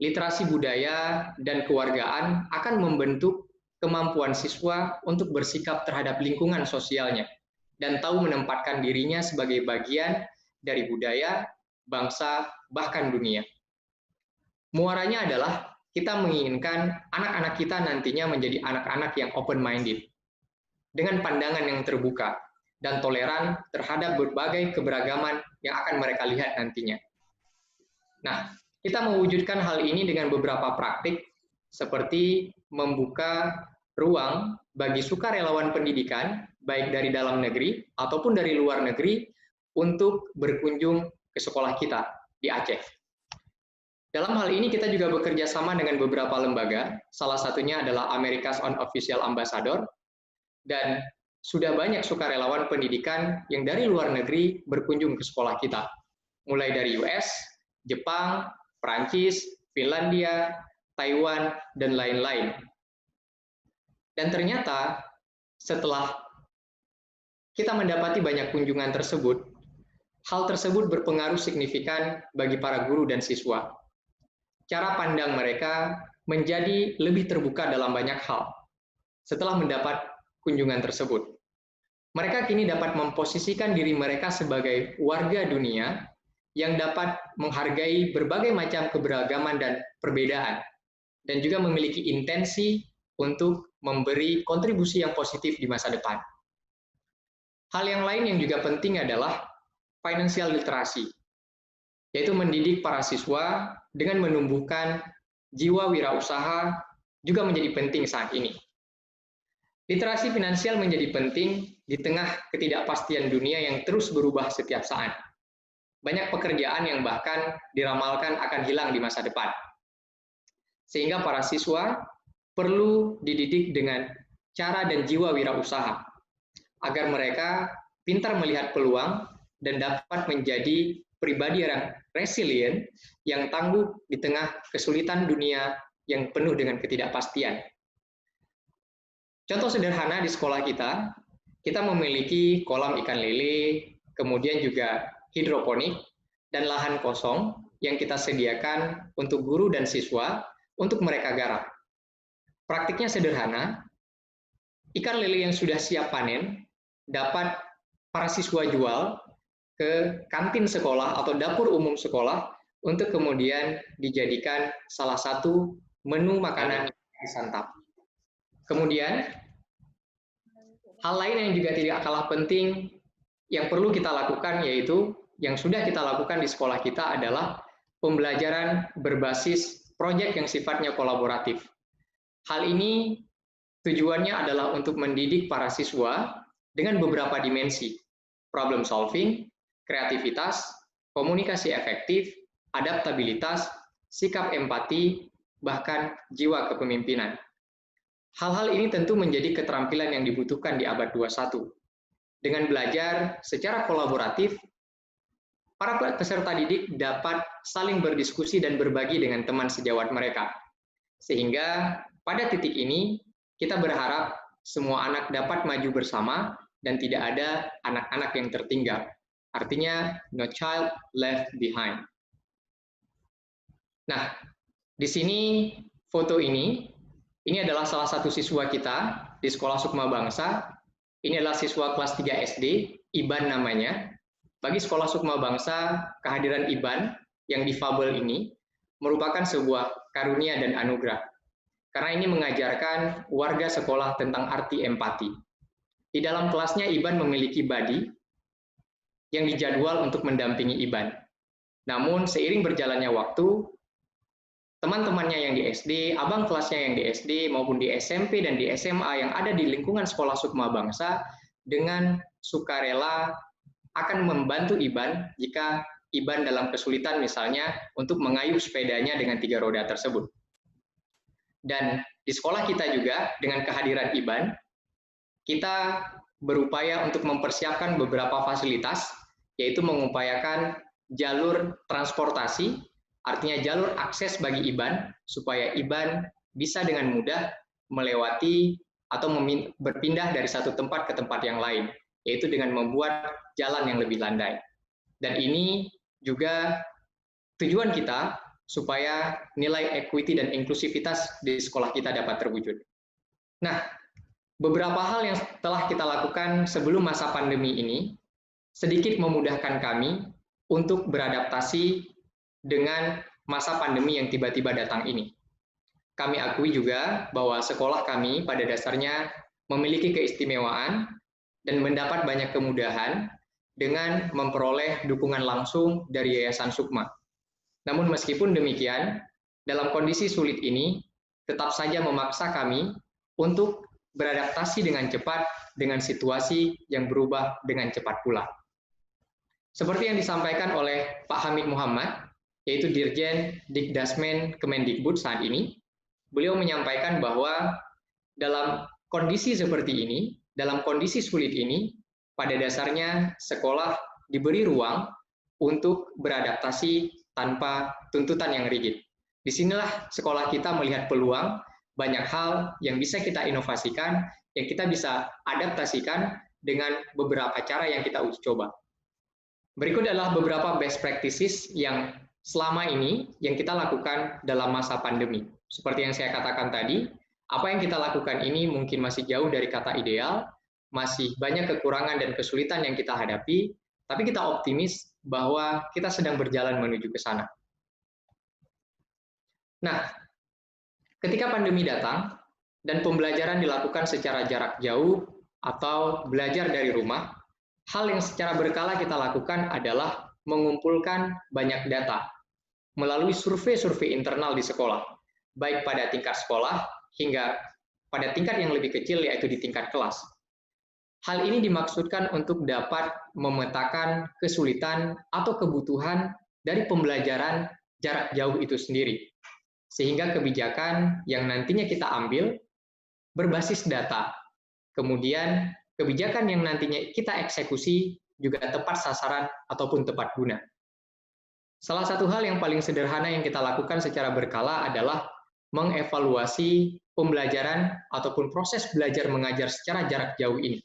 Literasi budaya dan kewargaan akan membentuk kemampuan siswa untuk bersikap terhadap lingkungan sosialnya dan tahu menempatkan dirinya sebagai bagian dari budaya, bangsa, bahkan dunia. Muaranya adalah kita menginginkan anak-anak kita nantinya menjadi anak-anak yang open-minded, dengan pandangan yang terbuka dan toleran terhadap berbagai keberagaman yang akan mereka lihat nantinya. Nah, kita mewujudkan hal ini dengan beberapa praktik, seperti membuka ruang bagi sukarelawan pendidikan, baik dari dalam negeri ataupun dari luar negeri, untuk berkunjung ke sekolah kita di Aceh. Dalam hal ini kita juga bekerja sama dengan beberapa lembaga, salah satunya adalah America's Own Official Ambassador, dan sudah banyak sukarelawan pendidikan yang dari luar negeri berkunjung ke sekolah kita, mulai dari US, Jepang, Prancis, Finlandia, Taiwan, dan lain-lain. Dan ternyata setelah kita mendapati banyak kunjungan tersebut, hal tersebut berpengaruh signifikan bagi para guru dan siswa. Cara pandang mereka menjadi lebih terbuka dalam banyak hal setelah mendapat kunjungan tersebut. Mereka kini dapat memposisikan diri mereka sebagai warga dunia yang dapat menghargai berbagai macam keberagaman dan perbedaan, dan juga memiliki intensi untuk memberi kontribusi yang positif di masa depan. Hal yang lain yang juga penting adalah financial literasi, yaitu mendidik para siswa dengan menumbuhkan jiwa wirausaha juga menjadi penting saat ini. Literasi finansial menjadi penting di tengah ketidakpastian dunia yang terus berubah setiap saat. Banyak pekerjaan yang bahkan diramalkan akan hilang di masa depan. Sehingga para siswa perlu dididik dengan cara dan jiwa wirausaha, agar mereka pintar melihat peluang dan dapat menjadi pribadi yang resilient, yang tangguh di tengah kesulitan dunia yang penuh dengan ketidakpastian. Contoh sederhana di sekolah kita memiliki kolam ikan lele, kemudian juga hidroponik, dan lahan kosong yang kita sediakan untuk guru dan siswa untuk mereka garap. Praktiknya sederhana, ikan lele yang sudah siap panen dapat para siswa jual ke kantin sekolah atau dapur umum sekolah untuk kemudian dijadikan salah satu menu makanan disantap. Kemudian, hal lain yang juga tidak kalah penting yang perlu kita lakukan, yaitu yang sudah kita lakukan di sekolah kita adalah pembelajaran berbasis proyek yang sifatnya kolaboratif. Hal ini tujuannya adalah untuk mendidik para siswa dengan beberapa dimensi: problem solving, kreativitas, komunikasi efektif, adaptabilitas, sikap empati, bahkan jiwa kepemimpinan. Hal-hal ini tentu menjadi keterampilan yang dibutuhkan di abad 21. Dengan belajar secara kolaboratif, para peserta didik dapat saling berdiskusi dan berbagi dengan teman sejawat mereka. Sehingga pada titik ini kita berharap semua anak dapat maju bersama dan tidak ada anak-anak yang tertinggal. Artinya no child left behind. Nah, di sini foto ini adalah salah satu siswa kita di Sekolah Sukma Bangsa. Ini adalah siswa kelas 3 SD, Iban namanya. Bagi Sekolah Sukma Bangsa, kehadiran Iban yang difabel ini merupakan sebuah karunia dan anugerah. Karena ini mengajarkan warga sekolah tentang arti empati. Di dalam kelasnya Iban memiliki buddy yang dijadwal untuk mendampingi Iban. Namun seiring berjalannya waktu, teman-temannya yang di SD, abang kelasnya yang di SD maupun di SMP dan di SMA yang ada di lingkungan Sekolah Sukma Bangsa dengan sukarela akan membantu Iban jika Iban dalam kesulitan misalnya untuk mengayuh sepedanya dengan 3 roda tersebut. Dan di sekolah kita juga dengan kehadiran Iban, kita berupaya untuk mempersiapkan beberapa fasilitas, yaitu mengupayakan jalur transportasi, artinya jalur akses bagi Iban, supaya Iban bisa dengan mudah melewati atau berpindah dari satu tempat ke tempat yang lain, yaitu dengan membuat jalan yang lebih landai. Dan ini juga tujuan kita supaya nilai equity dan inklusivitas di sekolah kita dapat terwujud. Nah, beberapa hal yang telah kita lakukan sebelum masa pandemi ini sedikit memudahkan kami untuk beradaptasi dengan masa pandemi yang tiba-tiba datang ini. Kami akui juga bahwa sekolah kami pada dasarnya memiliki keistimewaan dan mendapat banyak kemudahan dengan memperoleh dukungan langsung dari Yayasan Sukma. Namun meskipun demikian, dalam kondisi sulit ini, tetap saja memaksa kami untuk beradaptasi dengan cepat dengan situasi yang berubah dengan cepat pula. Seperti yang disampaikan oleh Pak Hamid Muhammad, yaitu Dirjen Dikdasmen Kemendikbud saat ini, beliau menyampaikan bahwa dalam kondisi seperti ini, dalam kondisi sulit ini, pada dasarnya sekolah diberi ruang untuk beradaptasi tanpa tuntutan yang rigid. Disinilah sekolah kita melihat peluang, banyak hal yang bisa kita inovasikan, yang kita bisa adaptasikan dengan beberapa cara yang kita uji coba. Berikut adalah beberapa best practices yang selama ini yang kita lakukan dalam masa pandemi. Seperti yang saya katakan tadi, apa yang kita lakukan ini mungkin masih jauh dari kata ideal, masih banyak kekurangan dan kesulitan yang kita hadapi, tapi kita optimis bahwa kita sedang berjalan menuju ke sana. Nah, ketika pandemi datang dan pembelajaran dilakukan secara jarak jauh atau belajar dari rumah, hal yang secara berkala kita lakukan adalah mengumpulkan banyak data melalui survei-survei internal di sekolah, baik pada tingkat sekolah hingga pada tingkat yang lebih kecil, yaitu di tingkat kelas. Hal ini dimaksudkan untuk dapat memetakan kesulitan atau kebutuhan dari pembelajaran jarak jauh itu sendiri, sehingga kebijakan yang nantinya kita ambil berbasis data. Kemudian kebijakan yang nantinya kita eksekusi juga tepat sasaran ataupun tepat guna. Salah satu hal yang paling sederhana yang kita lakukan secara berkala adalah mengevaluasi pembelajaran ataupun proses belajar mengajar secara jarak jauh ini.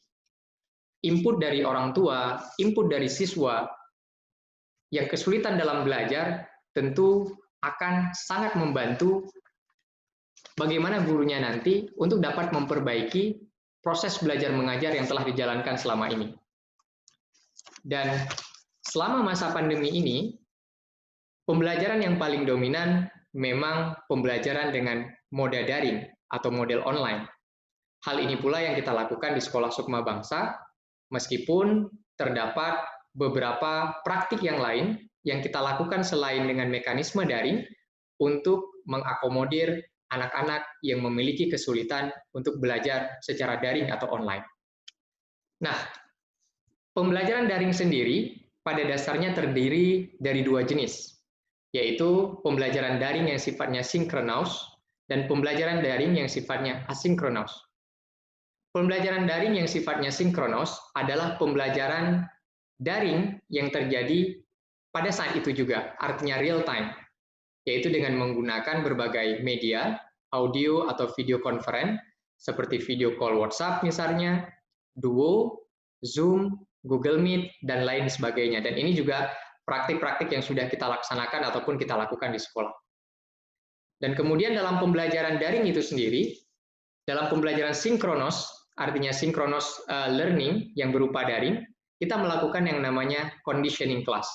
Input dari orang tua, input dari siswa yang kesulitan dalam belajar tentu akan sangat membantu bagaimana gurunya nanti untuk dapat memperbaiki proses belajar mengajar yang telah dijalankan selama ini. Dan selama masa pandemi ini, pembelajaran yang paling dominan memang pembelajaran dengan moda daring atau model online. Hal ini pula yang kita lakukan di Sekolah Sukma Bangsa, meskipun terdapat beberapa praktik yang lain yang kita lakukan selain dengan mekanisme daring untuk mengakomodir anak-anak yang memiliki kesulitan untuk belajar secara daring atau online. Nah, pembelajaran daring sendiri pada dasarnya terdiri dari 2 jenis, yaitu pembelajaran daring yang sifatnya sinkronus dan pembelajaran daring yang sifatnya asinkronus. Pembelajaran daring yang sifatnya sinkronus adalah pembelajaran daring yang terjadi pada saat itu juga, artinya real time, yaitu dengan menggunakan berbagai media audio atau video conference, seperti video call WhatsApp misalnya, Duo, Zoom, Google Meet, dan lain sebagainya. Dan ini juga praktik-praktik yang sudah kita laksanakan ataupun kita lakukan di sekolah. Dan kemudian dalam pembelajaran daring itu sendiri, dalam pembelajaran sinkronos, artinya sinkronos learning yang berupa daring, kita melakukan yang namanya conditioning class.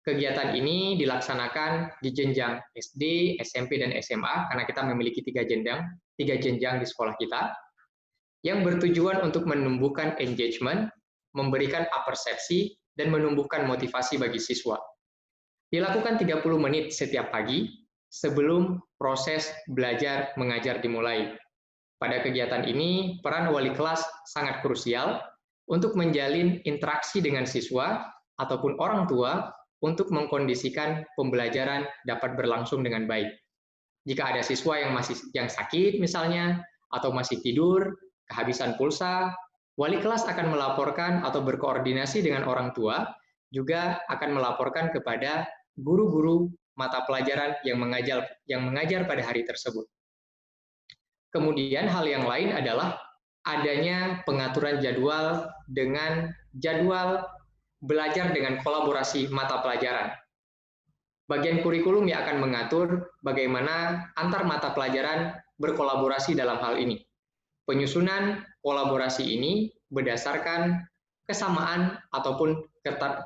Kegiatan ini dilaksanakan di jenjang SD, SMP, dan SMA, karena kita memiliki tiga jenjang di sekolah kita, yang bertujuan untuk menumbuhkan engagement, memberikan apersepsi, dan menumbuhkan motivasi bagi siswa. Dilakukan 30 menit setiap pagi sebelum proses belajar mengajar dimulai. Pada kegiatan ini, peran wali kelas sangat krusial untuk menjalin interaksi dengan siswa ataupun orang tua untuk mengkondisikan pembelajaran dapat berlangsung dengan baik. Jika ada siswa yang sakit misalnya, atau masih tidur, kehabisan pulsa, wali kelas akan melaporkan atau berkoordinasi dengan orang tua, juga akan melaporkan kepada guru-guru mata pelajaran yang mengajar pada hari tersebut. Kemudian hal yang lain adalah adanya pengaturan jadwal dengan jadwal belajar dengan kolaborasi mata pelajaran. Bagian kurikulum yang akan mengatur bagaimana antar mata pelajaran berkolaborasi dalam hal ini. Penyusunan kolaborasi ini berdasarkan kesamaan ataupun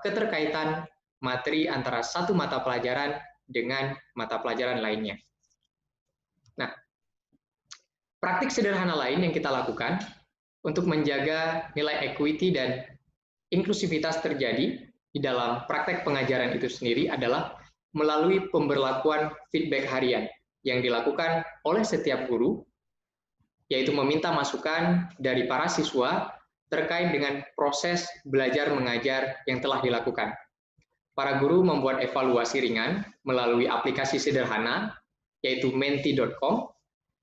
keterkaitan materi antara satu mata pelajaran dengan mata pelajaran lainnya. Nah, praktik sederhana lain yang kita lakukan untuk menjaga nilai equity dan inklusivitas terjadi di dalam praktek pengajaran itu sendiri adalah melalui pemberlakuan feedback harian yang dilakukan oleh setiap guru, yaitu meminta masukan dari para siswa terkait dengan proses belajar mengajar yang telah dilakukan. Para guru membuat evaluasi ringan melalui aplikasi sederhana, yaitu menti.com.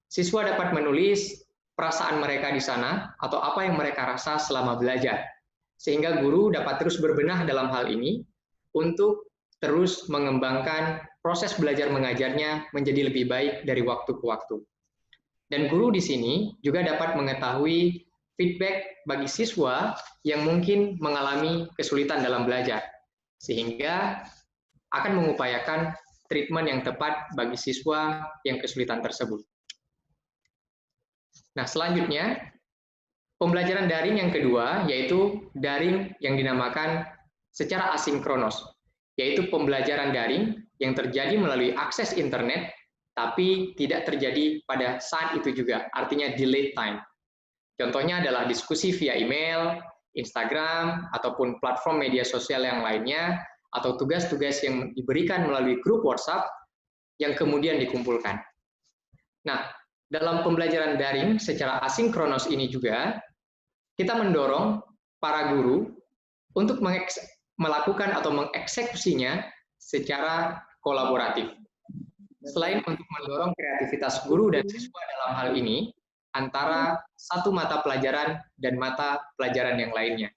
Siswa dapat menulis perasaan mereka di sana atau apa yang mereka rasa selama belajar, sehingga guru dapat terus berbenah dalam hal ini untuk terus mengembangkan proses belajar mengajarnya menjadi lebih baik dari waktu ke waktu. Dan guru di sini juga dapat mengetahui feedback bagi siswa yang mungkin mengalami kesulitan dalam belajar, sehingga akan mengupayakan treatment yang tepat bagi siswa yang kesulitan tersebut. Nah, selanjutnya, pembelajaran daring yang kedua, yaitu daring yang dinamakan secara asinkronos, yaitu pembelajaran daring yang terjadi melalui akses internet, tapi tidak terjadi pada saat itu juga, artinya delayed time. Contohnya adalah diskusi via email, Instagram, ataupun platform media sosial yang lainnya, atau tugas-tugas yang diberikan melalui grup WhatsApp yang kemudian dikumpulkan. Nah, dalam pembelajaran daring secara asinkronos ini juga, kita mendorong para guru untuk melakukan atau mengeksekusinya secara kolaboratif. Selain untuk mendorong kreativitas guru dan siswa dalam hal ini, antara satu mata pelajaran dan mata pelajaran yang lainnya.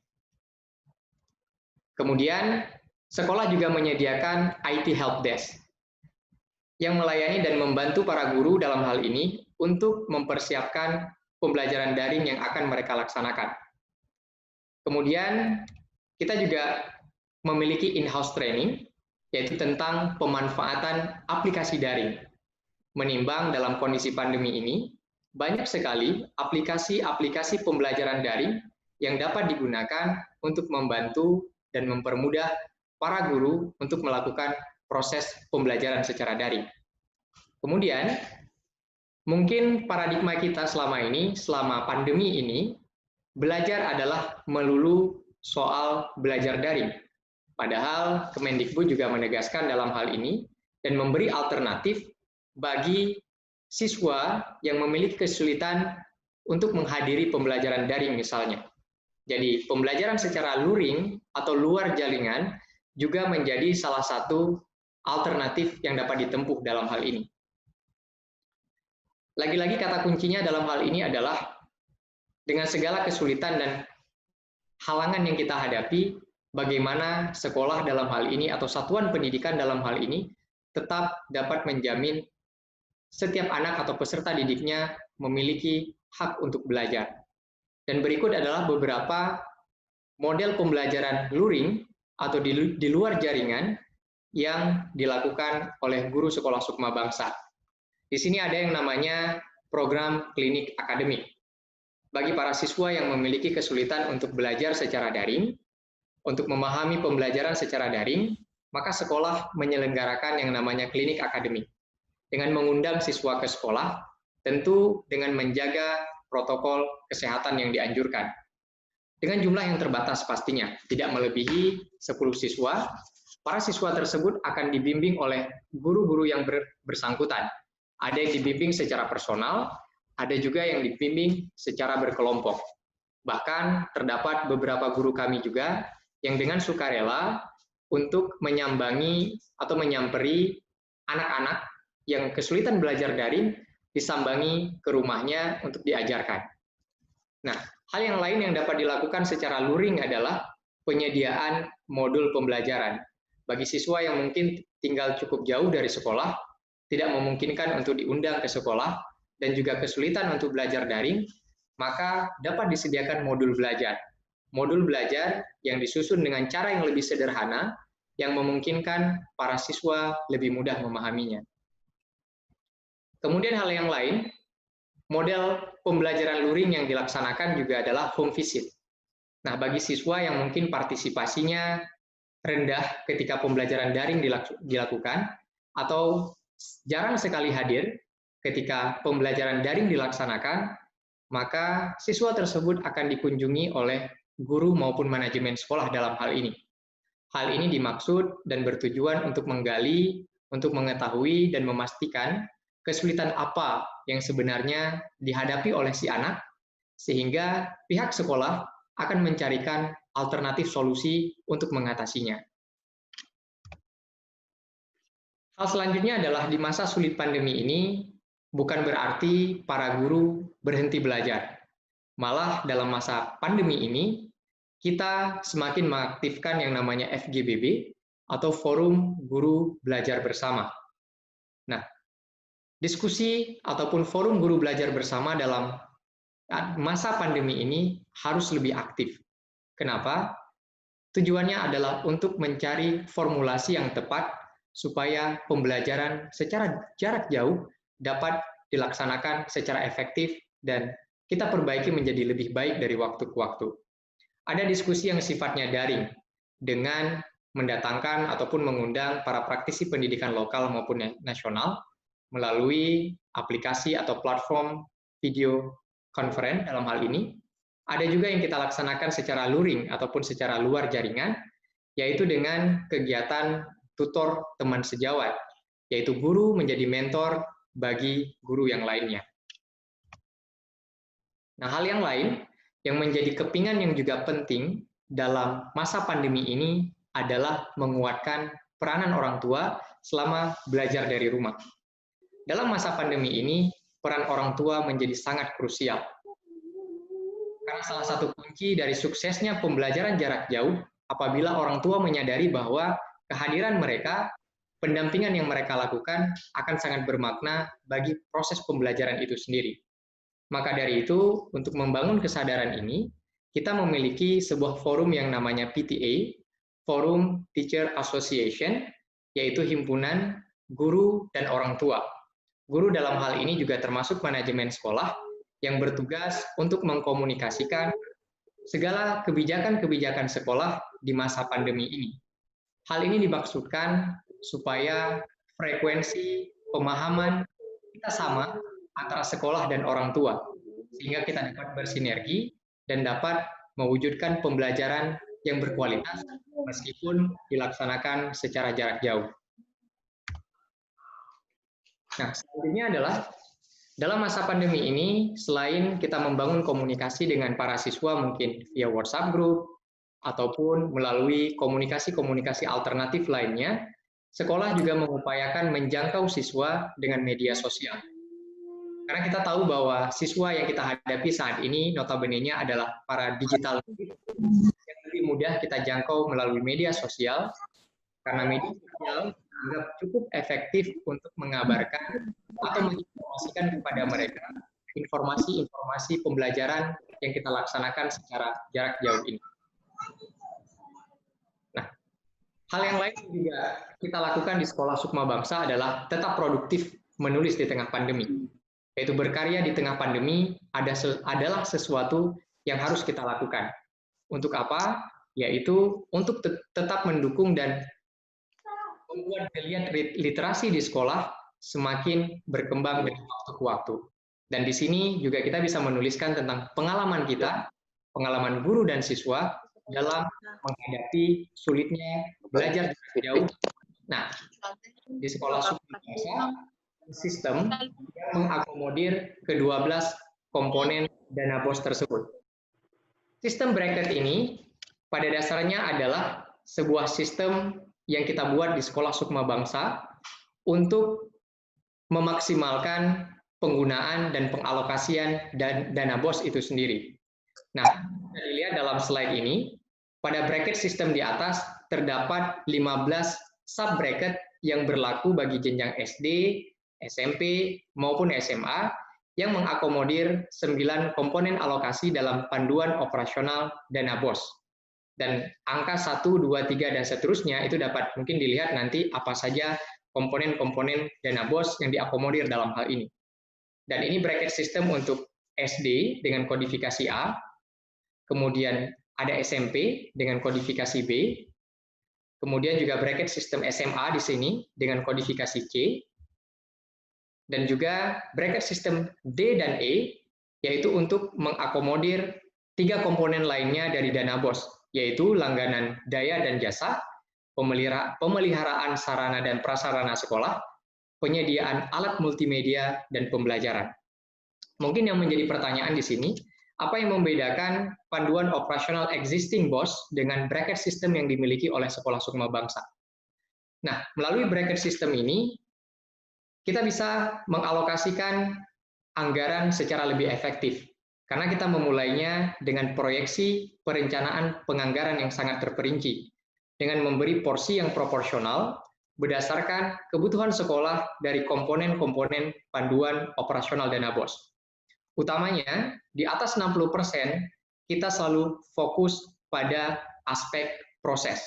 Kemudian, sekolah juga menyediakan IT Help Desk yang melayani dan membantu para guru dalam hal ini untuk mempersiapkan pembelajaran daring yang akan mereka laksanakan. Kemudian, kita juga memiliki in-house training, yaitu tentang pemanfaatan aplikasi daring. Menimbang dalam kondisi pandemi ini, banyak sekali aplikasi-aplikasi pembelajaran daring yang dapat digunakan untuk membantu dan mempermudah para guru untuk melakukan proses pembelajaran secara daring. Kemudian, mungkin paradigma kita selama ini, selama pandemi ini, belajar adalah melulu soal belajar daring. Padahal Kemendikbud juga menegaskan dalam hal ini dan memberi alternatif bagi siswa yang memiliki kesulitan untuk menghadiri pembelajaran daring misalnya. Jadi pembelajaran secara luring atau luar jaringan juga menjadi salah satu alternatif yang dapat ditempuh dalam hal ini. Lagi-lagi kata kuncinya dalam hal ini adalah dengan segala kesulitan dan halangan yang kita hadapi, bagaimana sekolah dalam hal ini atau satuan pendidikan dalam hal ini tetap dapat menjamin setiap anak atau peserta didiknya memiliki hak untuk belajar. Dan berikut adalah beberapa model pembelajaran luring atau di luar jaringan yang dilakukan oleh guru sekolah sukma bangsa. Di sini ada yang namanya program klinik akademik. Bagi para siswa yang memiliki kesulitan untuk belajar secara daring, untuk memahami pembelajaran secara daring, maka sekolah menyelenggarakan yang namanya klinik akademik. Dengan mengundang siswa ke sekolah, tentu dengan menjaga protokol kesehatan yang dianjurkan. Dengan jumlah yang terbatas pastinya, tidak melebihi 10 siswa, para siswa tersebut akan dibimbing oleh guru-guru yang bersangkutan. Ada yang dibimbing secara personal, ada juga yang dibimbing secara berkelompok. Bahkan terdapat beberapa guru kami juga yang dengan sukarela untuk menyambangi atau menyamperi anak-anak yang kesulitan belajar daring, disambangi ke rumahnya untuk diajarkan. Nah, hal yang lain yang dapat dilakukan secara luring adalah penyediaan modul pembelajaran. Bagi siswa yang mungkin tinggal cukup jauh dari sekolah, tidak memungkinkan untuk diundang ke sekolah, dan juga kesulitan untuk belajar daring, maka dapat disediakan modul belajar. Modul belajar yang disusun dengan cara yang lebih sederhana, yang memungkinkan para siswa lebih mudah memahaminya. Kemudian hal yang lain, model pembelajaran luring yang dilaksanakan juga adalah home visit. Nah, bagi siswa yang mungkin partisipasinya rendah ketika pembelajaran daring dilakukan, atau jarang sekali hadir ketika pembelajaran daring dilaksanakan, maka siswa tersebut akan dikunjungi oleh guru maupun manajemen sekolah dalam hal ini. Hal ini dimaksud dan bertujuan untuk menggali, untuk mengetahui dan memastikan kesulitan apa yang sebenarnya dihadapi oleh si anak, sehingga pihak sekolah akan mencarikan alternatif solusi untuk mengatasinya. Hal selanjutnya adalah di masa sulit pandemi ini, bukan berarti para guru berhenti belajar. Malah dalam masa pandemi ini, kita semakin mengaktifkan yang namanya FGBB, atau Forum Guru Belajar Bersama. Nah, diskusi ataupun forum guru belajar bersama dalam masa pandemi ini harus lebih aktif. Kenapa? Tujuannya adalah untuk mencari formulasi yang tepat supaya pembelajaran secara jarak jauh dapat dilaksanakan secara efektif dan kita perbaiki menjadi lebih baik dari waktu ke waktu. Ada diskusi yang sifatnya daring dengan mendatangkan ataupun mengundang para praktisi pendidikan lokal maupun nasional melalui aplikasi atau platform video conference dalam hal ini. Ada juga yang kita laksanakan secara luring ataupun secara luar jaringan, yaitu dengan kegiatan tutor teman sejawat, yaitu guru menjadi mentor bagi guru yang lainnya. Nah, hal yang lain yang menjadi kepingan yang juga penting dalam masa pandemi ini adalah menguatkan peranan orang tua selama belajar dari rumah. Dalam masa pandemi ini, peran orang tua menjadi sangat krusial. Karena salah satu kunci dari suksesnya pembelajaran jarak jauh apabila orang tua menyadari bahwa kehadiran mereka, pendampingan yang mereka lakukan akan sangat bermakna bagi proses pembelajaran itu sendiri. Maka dari itu, untuk membangun kesadaran ini, kita memiliki sebuah forum yang namanya PTA, Forum Teacher Association, yaitu himpunan guru dan orang tua. Guru dalam hal ini juga termasuk manajemen sekolah yang bertugas untuk mengkomunikasikan segala kebijakan-kebijakan sekolah di masa pandemi ini. Hal ini dimaksudkan supaya frekuensi pemahaman kita sama antara sekolah dan orang tua, sehingga kita dapat bersinergi dan dapat mewujudkan pembelajaran yang berkualitas meskipun dilaksanakan secara jarak jauh. Nah, selanjutnya adalah dalam masa pandemi ini, selain kita membangun komunikasi dengan para siswa mungkin via WhatsApp group, ataupun melalui komunikasi-komunikasi alternatif lainnya, sekolah juga mengupayakan menjangkau siswa dengan media sosial. Karena kita tahu bahwa siswa yang kita hadapi saat ini notabene-nya adalah para digital yang lebih mudah kita jangkau melalui media sosial, karena media sosial dianggap cukup efektif untuk mengabarkan atau menginformasikan kepada mereka informasi-informasi pembelajaran yang kita laksanakan secara jarak jauh ini. Nah, hal yang lain juga kita lakukan di Sekolah Sukma Bangsa adalah tetap produktif menulis di tengah pandemi. Yaitu berkarya di tengah pandemi adalah sesuatu yang harus kita lakukan. Untuk apa? Yaitu untuk tetap mendukung dan membuat geliat literasi di sekolah semakin berkembang dari waktu ke waktu. Dan di sini juga kita bisa menuliskan tentang pengalaman kita, pengalaman guru dan siswa dalam menghadapi sulitnya belajar jarak jauh. Nah, di Sekolah Sukma Bangsa, sistem yang mengakomodir ke-12 komponen dana BOS tersebut. Sistem bracket ini pada dasarnya adalah sebuah sistem yang kita buat di Sekolah Sukma Bangsa untuk memaksimalkan penggunaan dan pengalokasian dana BOS itu sendiri. Nah, bisa dilihat dalam slide ini, pada bracket sistem di atas terdapat 15 sub bracket yang berlaku bagi jenjang SD, SMP, maupun SMA yang mengakomodir 9 komponen alokasi dalam panduan operasional dana BOS. Dan angka 1, 2, 3, dan seterusnya itu dapat mungkin dilihat nanti apa saja komponen-komponen dana BOS yang diakomodir dalam hal ini. Dan ini bracket sistem untuk SD dengan kodifikasi A, kemudian ada SMP dengan kodifikasi B, kemudian juga bracket sistem SMA di sini dengan kodifikasi C, dan juga bracket sistem D dan E, yaitu untuk mengakomodir 3 komponen lainnya dari dana BOS, yaitu langganan daya dan jasa, pemeliharaan sarana dan prasarana sekolah, penyediaan alat multimedia, dan pembelajaran. Mungkin yang menjadi pertanyaan di sini, apa yang membedakan panduan operasional existing BOS dengan bracket sistem yang dimiliki oleh Sekolah Sukma Bangsa? Nah, melalui bracket sistem ini, kita bisa mengalokasikan anggaran secara lebih efektif, karena kita memulainya dengan proyeksi perencanaan penganggaran yang sangat terperinci, dengan memberi porsi yang proporsional berdasarkan kebutuhan sekolah dari komponen-komponen panduan operasional dana BOS. Utamanya, di atas 60%, kita selalu fokus pada aspek proses.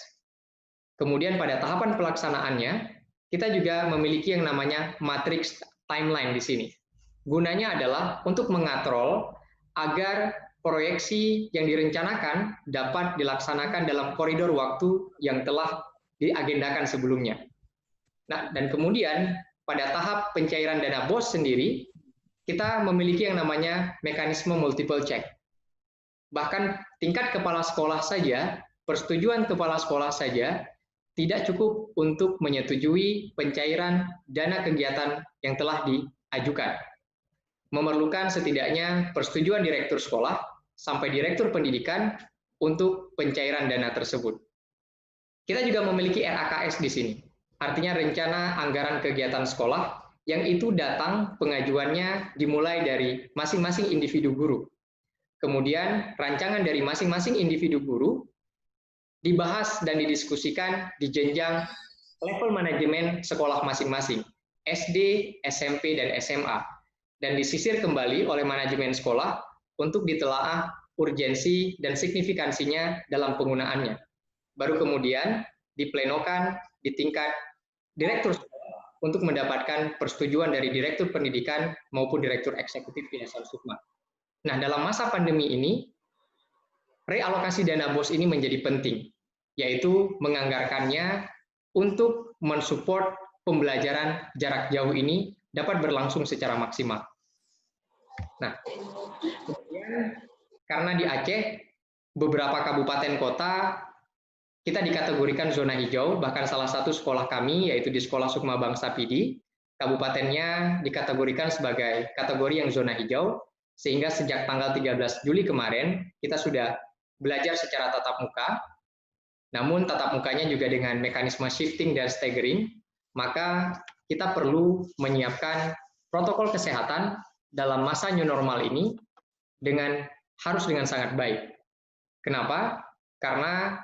Kemudian pada tahapan pelaksanaannya, kita juga memiliki yang namanya matriks timeline di sini. Gunanya adalah untuk mengatrol agar proyeksi yang direncanakan dapat dilaksanakan dalam koridor waktu yang telah diagendakan sebelumnya. Nah, dan kemudian pada tahap pencairan dana BOS sendiri, kita memiliki yang namanya mekanisme multiple check. Bahkan tingkat kepala sekolah saja, persetujuan kepala sekolah saja, tidak cukup untuk menyetujui pencairan dana kegiatan yang telah diajukan. Memerlukan setidaknya persetujuan direktur sekolah sampai direktur pendidikan untuk pencairan dana tersebut. Kita juga memiliki RAKS di sini, artinya rencana anggaran kegiatan sekolah, yang itu datang pengajuannya dimulai dari masing-masing individu guru. Kemudian rancangan dari masing-masing individu guru dibahas dan didiskusikan di jenjang level manajemen sekolah masing-masing, SD, SMP, dan SMA, dan disisir kembali oleh manajemen sekolah untuk ditelaah urgensi dan signifikansinya dalam penggunaannya. Baru kemudian diplenokan di tingkat direktur sekolah untuk mendapatkan persetujuan dari direktur pendidikan maupun direktur eksekutif Yayasan Sukma. Nah, dalam masa pandemi ini, realokasi dana BOS ini menjadi penting, yaitu menganggarkannya untuk mensupport pembelajaran jarak jauh ini dapat berlangsung secara maksimal. Nah, kemudian karena di Aceh, beberapa kabupaten kota kita dikategorikan zona hijau, bahkan salah satu sekolah kami, yaitu di Sekolah Sukma Bangsa Pidi, kabupatennya dikategorikan sebagai kategori yang zona hijau, sehingga sejak tanggal 13 Juli kemarin, kita sudah belajar secara tatap muka, namun tatap mukanya juga dengan mekanisme shifting dan staggering, maka kita perlu menyiapkan protokol kesehatan dalam masa new normal ini harus dengan sangat baik. Kenapa? Karena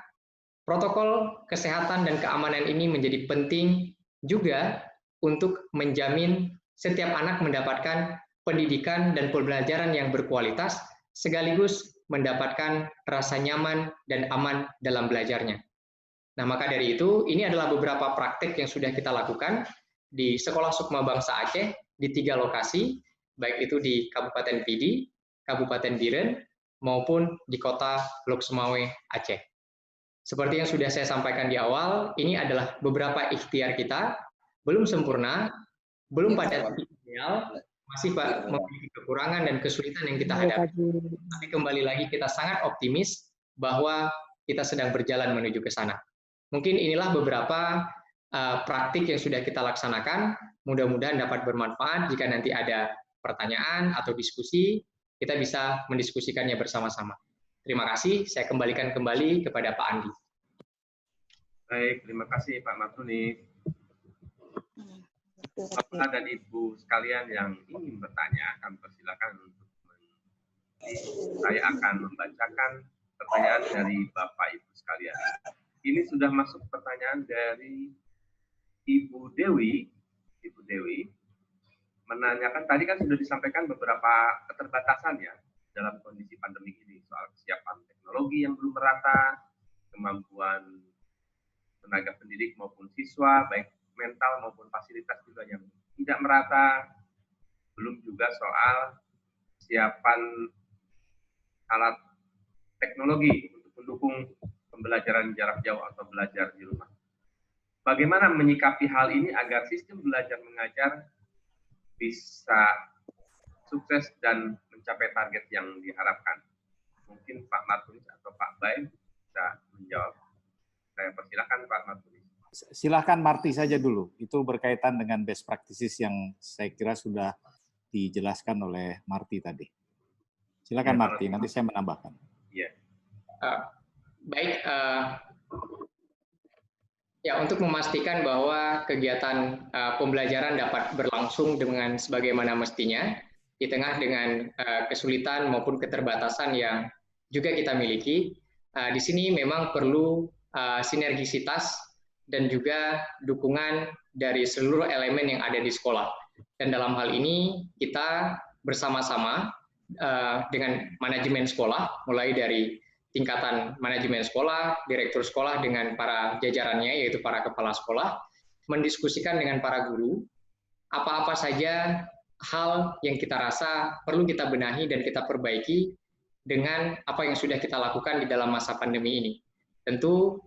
protokol kesehatan dan keamanan ini menjadi penting juga untuk menjamin setiap anak mendapatkan pendidikan dan pembelajaran yang berkualitas, sekaligus mendapatkan rasa nyaman dan aman dalam belajarnya. Nah, maka dari itu, ini adalah beberapa praktik yang sudah kita lakukan di Sekolah Sukma Bangsa Aceh di 3 lokasi, baik itu di Kabupaten Pidi, Kabupaten Biren, maupun di Kota Lok Sumawe, Aceh. Seperti yang sudah saya sampaikan di awal, ini adalah beberapa ikhtiar kita, belum sempurna, belum pada titik ideal, masih memiliki kekurangan dan kesulitan yang kita hadapi. Tapi kembali lagi kita sangat optimis bahwa kita sedang berjalan menuju ke sana. Mungkin inilah beberapa praktik yang sudah kita laksanakan, mudah-mudahan dapat bermanfaat. Jika nanti ada pertanyaan atau diskusi, kita bisa mendiskusikannya bersama-sama. Terima kasih, saya kembalikan kembali kepada Pak Andi. Baik, terima kasih Pak Matruni. Bapak dan Ibu sekalian yang ingin bertanya, kami persilakan untuk saya akan membacakan pertanyaan dari Bapak Ibu sekalian. Ini sudah masuk pertanyaan dari Ibu Dewi. Ibu Dewi menanyakan, tadi kan sudah disampaikan beberapa keterbatasan ya dalam kondisi pandemi ini, soal kesiapan teknologi yang belum merata, kemampuan tenaga pendidik maupun siswa, baik mental maupun fasilitas juga yang tidak merata, belum juga soal kesiapan alat teknologi untuk mendukung pembelajaran jarak jauh atau belajar di rumah. Bagaimana menyikapi hal ini agar sistem belajar mengajar bisa sukses dan mencapai target yang diharapkan? Mungkin Pak Matunis atau Pak Bay bisa menjawab. Saya persilakan Pak Matunis. Silakan Marty saja dulu. Itu berkaitan dengan best practices yang saya kira sudah dijelaskan oleh Marty tadi. Silakan ya, Marty, nanti saya menambahkan. Iya. Baik, ya, untuk memastikan bahwa kegiatan pembelajaran dapat berlangsung dengan sebagaimana mestinya, di tengah dengan kesulitan maupun keterbatasan yang juga kita miliki, di sini memang perlu sinergisitas dan juga dukungan dari seluruh elemen yang ada di sekolah. Dan dalam hal ini kita bersama-sama dengan manajemen sekolah, mulai dari tingkatan manajemen sekolah, direktur sekolah dengan para jajarannya, yaitu para kepala sekolah, mendiskusikan dengan para guru, apa-apa saja hal yang kita rasa perlu kita benahi dan kita perbaiki dengan apa yang sudah kita lakukan di dalam masa pandemi ini. Tentu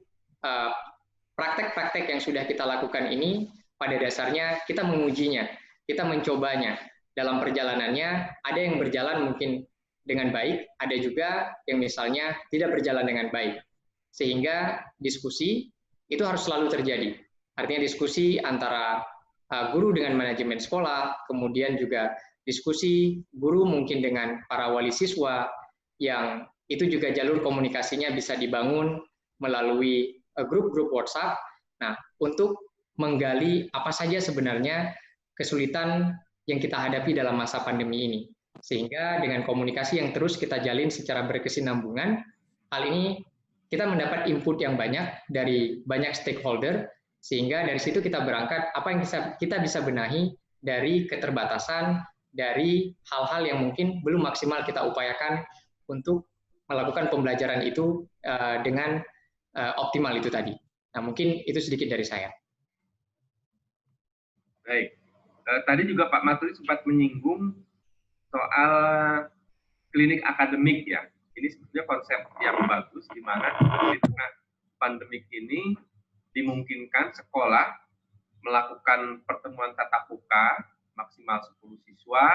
praktek-praktek yang sudah kita lakukan ini, pada dasarnya kita mengujinya, kita mencobanya. Dalam perjalanannya, ada yang berjalan mungkin dengan baik, ada juga yang misalnya tidak berjalan dengan baik. Sehingga diskusi itu harus selalu terjadi. Artinya diskusi antara guru dengan manajemen sekolah, kemudian juga diskusi guru mungkin dengan para wali siswa, yang itu juga jalur komunikasinya bisa dibangun melalui grup-grup WhatsApp. Nah, untuk menggali apa saja sebenarnya kesulitan yang kita hadapi dalam masa pandemi ini. Sehingga dengan komunikasi yang terus kita jalin secara berkesinambungan, hal ini kita mendapat input yang banyak dari banyak stakeholder, sehingga dari situ kita berangkat apa yang kita bisa benahi dari keterbatasan, dari hal-hal yang mungkin belum maksimal kita upayakan untuk melakukan pembelajaran itu dengan optimal itu tadi. Nah, mungkin itu sedikit dari saya. Baik. Tadi juga Pak Maturi sempat menyinggung soal klinik akademik ya. Ini sebetulnya konsep yang bagus di mana di tengah pandemik ini dimungkinkan sekolah melakukan pertemuan tatap muka maksimal 10 siswa,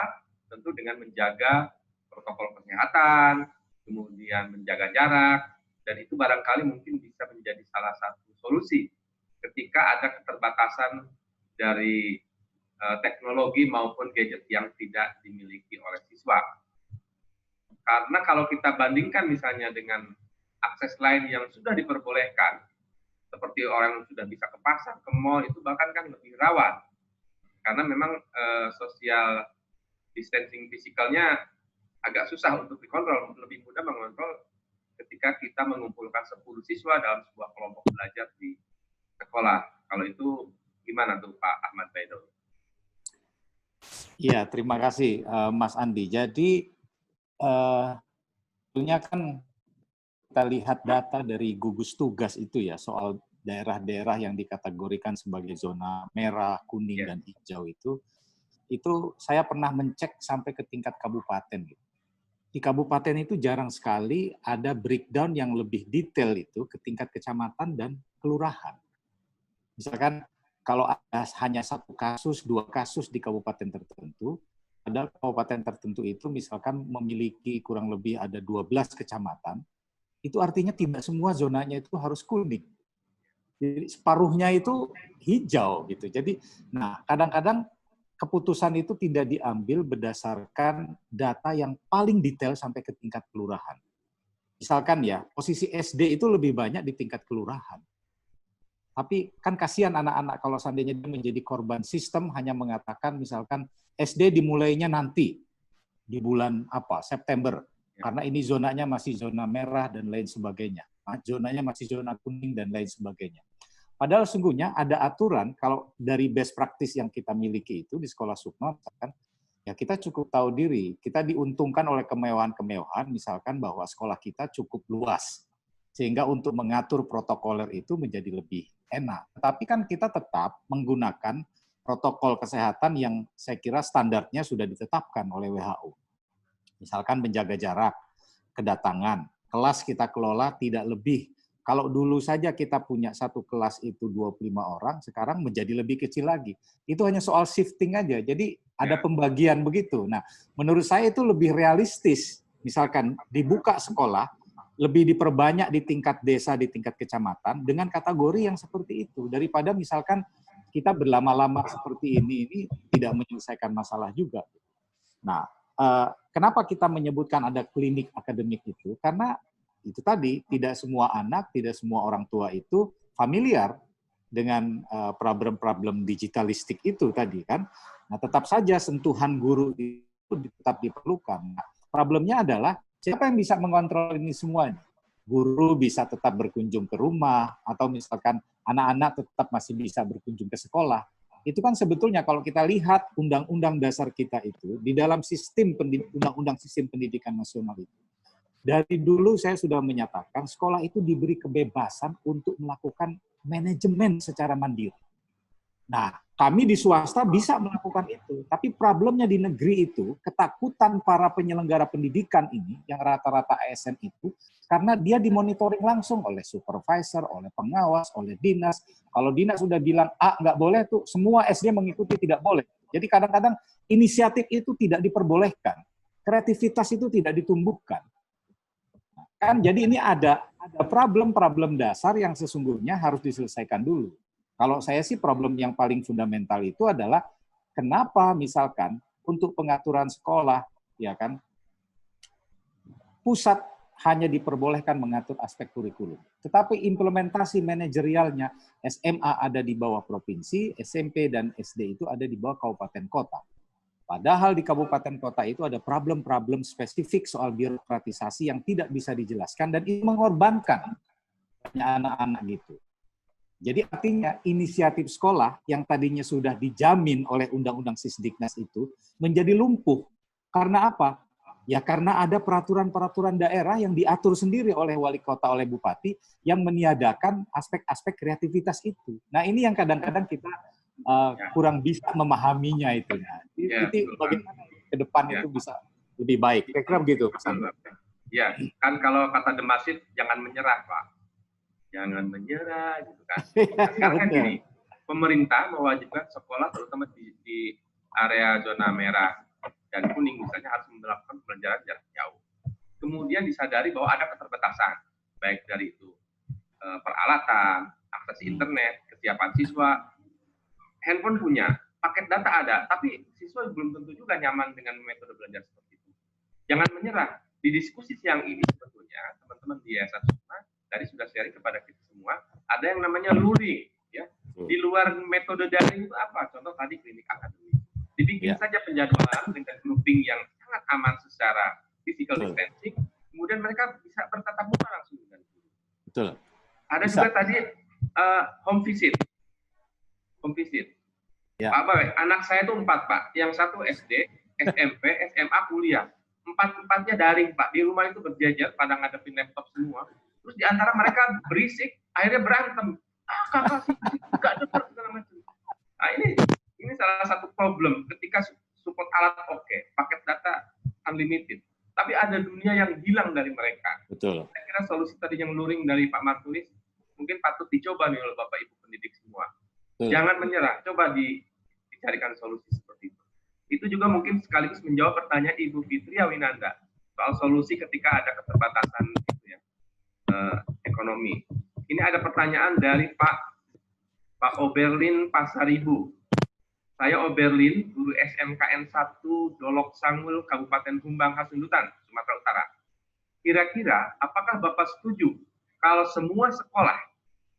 tentu dengan menjaga protokol kesehatan, kemudian menjaga jarak, dan itu barangkali mungkin bisa menjadi salah satu solusi ketika ada keterbatasan dari teknologi maupun gadget yang tidak dimiliki oleh siswa. Karena kalau kita bandingkan misalnya dengan akses lain yang sudah diperbolehkan, seperti orang yang sudah bisa ke pasar, ke mall, itu bahkan kan lebih rawan. Karena memang social distancing fisikalnya agak susah untuk dikontrol, lebih mudah mengontrol ketika kita mengumpulkan 10 siswa dalam sebuah kelompok belajar di sekolah. Kalau itu gimana tuh Iya, terima kasih Mas Andi. Jadi tentunya kan kita lihat data dari gugus tugas itu ya, soal daerah-daerah yang dikategorikan sebagai zona merah, kuning, dan hijau itu saya pernah mencek sampai ke tingkat kabupaten. Di kabupaten itu jarang sekali ada breakdown yang lebih detail itu ke tingkat kecamatan dan kelurahan. Misalkan kalau ada hanya 1 kasus, 2 kasus di kabupaten tertentu, ada kabupaten tertentu itu misalkan memiliki kurang lebih ada 12 kecamatan, itu artinya tidak semua zonanya itu harus kuning. Jadi separuhnya itu hijau gitu. Jadi, nah kadang-kadang keputusan itu tidak diambil berdasarkan data yang paling detail sampai ke tingkat kelurahan. Misalkan ya, posisi SD itu lebih banyak di tingkat kelurahan. Tapi kan kasihan anak-anak kalau seandainya dia menjadi korban sistem hanya mengatakan misalkan SD dimulainya nanti di bulan September. Karena ini zonanya masih zona merah dan lain sebagainya. Zonanya masih zona kuning dan lain sebagainya. Padahal sungguhnya ada aturan kalau dari best practice yang kita miliki itu di sekolah Sukma, misalkan, ya kita cukup tahu diri. Kita diuntungkan oleh kemewahan-kemewahan, misalkan bahwa sekolah kita cukup luas. Sehingga untuk mengatur protokoler itu menjadi lebih enak. Tapi kan kita tetap menggunakan protokol kesehatan yang saya kira standarnya sudah ditetapkan oleh WHO. Misalkan menjaga jarak, kedatangan, kelas kita kelola tidak lebih. Kalau dulu saja kita punya 1 kelas itu 25 orang, sekarang menjadi lebih kecil lagi. Itu hanya soal shifting aja, jadi ada pembagian begitu. Nah, menurut saya itu lebih realistis. Misalkan dibuka sekolah, lebih diperbanyak di tingkat desa, di tingkat kecamatan, dengan kategori yang seperti itu. Daripada misalkan kita berlama-lama seperti ini tidak menyelesaikan masalah juga. Nah, kenapa kita menyebutkan ada klinik akademik itu? Karena itu tadi, tidak semua anak, tidak semua orang tua itu familiar dengan problem-problem digitalistik itu tadi kan. Nah, tetap saja sentuhan guru itu tetap diperlukan. Nah, problemnya adalah siapa yang bisa mengontrol ini semuanya? Guru bisa tetap berkunjung ke rumah, atau misalkan anak-anak tetap masih bisa berkunjung ke sekolah. Itu kan sebetulnya kalau kita lihat undang-undang dasar kita itu, di dalam sistem undang-undang sistem pendidikan nasional itu, dari dulu saya sudah menyatakan sekolah itu diberi kebebasan untuk melakukan manajemen secara mandiri. Nah, kami di swasta bisa melakukan itu, tapi problemnya di negeri itu, ketakutan para penyelenggara pendidikan ini, yang rata-rata ASN itu, karena dia dimonitoring langsung oleh supervisor, oleh pengawas, oleh dinas. Kalau dinas sudah bilang, nggak boleh tuh, semua SD mengikuti tidak boleh. Jadi kadang-kadang inisiatif itu tidak diperbolehkan, kreativitas itu tidak ditumbuhkan. Kan jadi ini ada problem-problem dasar yang sesungguhnya harus diselesaikan dulu. Kalau saya sih problem yang paling fundamental itu adalah kenapa misalkan untuk pengaturan sekolah, ya kan, pusat hanya diperbolehkan mengatur aspek kurikulum. Tetapi implementasi manajerialnya SMA ada di bawah provinsi, SMP dan SD itu ada di bawah kabupaten kota. Padahal di kabupaten kota itu ada problem-problem spesifik soal birokratisasi yang tidak bisa dijelaskan dan itu mengorbankan anak-anak gitu. Jadi artinya inisiatif sekolah yang tadinya sudah dijamin oleh Undang-Undang Sisdiknas itu menjadi lumpuh. Karena apa? Ya karena ada peraturan-peraturan daerah yang diatur sendiri oleh wali kota, oleh bupati, yang meniadakan aspek-aspek kreativitas itu. Nah ini yang kadang-kadang kita kurang bisa memahaminya itu. Nah, itu bagaimana ke depan itu bisa lebih baik. Kira-kira begitu. Ya, kan kalau kata Demasit, jangan menyerah, Pak. Jangan menyerah, gitu kan. Nah, sekarang kan gini, pemerintah mewajibkan sekolah, terutama di area zona merah dan kuning, misalnya harus melakukan pembelajaran jarak jauh. Kemudian disadari bahwa ada keterbatasan, baik dari itu peralatan, akses internet, kesiapan siswa. Handphone punya, paket data ada, tapi siswa belum tentu juga nyaman dengan metode belajar seperti itu. Jangan menyerah. Di diskusi siang ini sebetulnya teman-teman di Yayasan Sukma tadi sudah sharing kepada kita semua, ada yang namanya luring, ya. Di luar metode daring itu apa? Contoh tadi klinik akademik. Dibikin saja penjadwalan dengan grouping yang sangat aman secara physical distancing, kemudian mereka bisa bertatap muka langsung dengan guru. Betul. Ada juga tadi home visit. Ya. Pak Bawe, anak saya itu 4, Pak. Yang satu SD, SMP, SMA, kuliah. 4-4-nya daring, Pak. Di rumah itu berjejer, pada ngadepin laptop semua. Terus di antara mereka berisik, akhirnya berantem. Kakak sih, nggak dengar segala macam. Nah, ini salah satu problem ketika support alat oke, paket data unlimited. Tapi ada dunia yang hilang dari mereka. Betul. Saya kira solusi tadi yang luring dari Pak Martulis mungkin patut dicoba nih oleh Bapak Ibu pendidik semua. Betul. Jangan menyerah, coba dicarikan solusi seperti itu. Itu juga mungkin sekaligus menjawab pertanyaan Ibu Fitri Awinanda soal solusi ketika ada keterbatasan gitu ya, ekonomi. Ini ada pertanyaan dari Pak Oberlin Pasaribu. Saya Oberlin, guru SMKN 1 Dolok Sangul, Kabupaten Humbang Hasundutan, Sumatera Utara. Kira-kira apakah Bapak setuju kalau semua sekolah,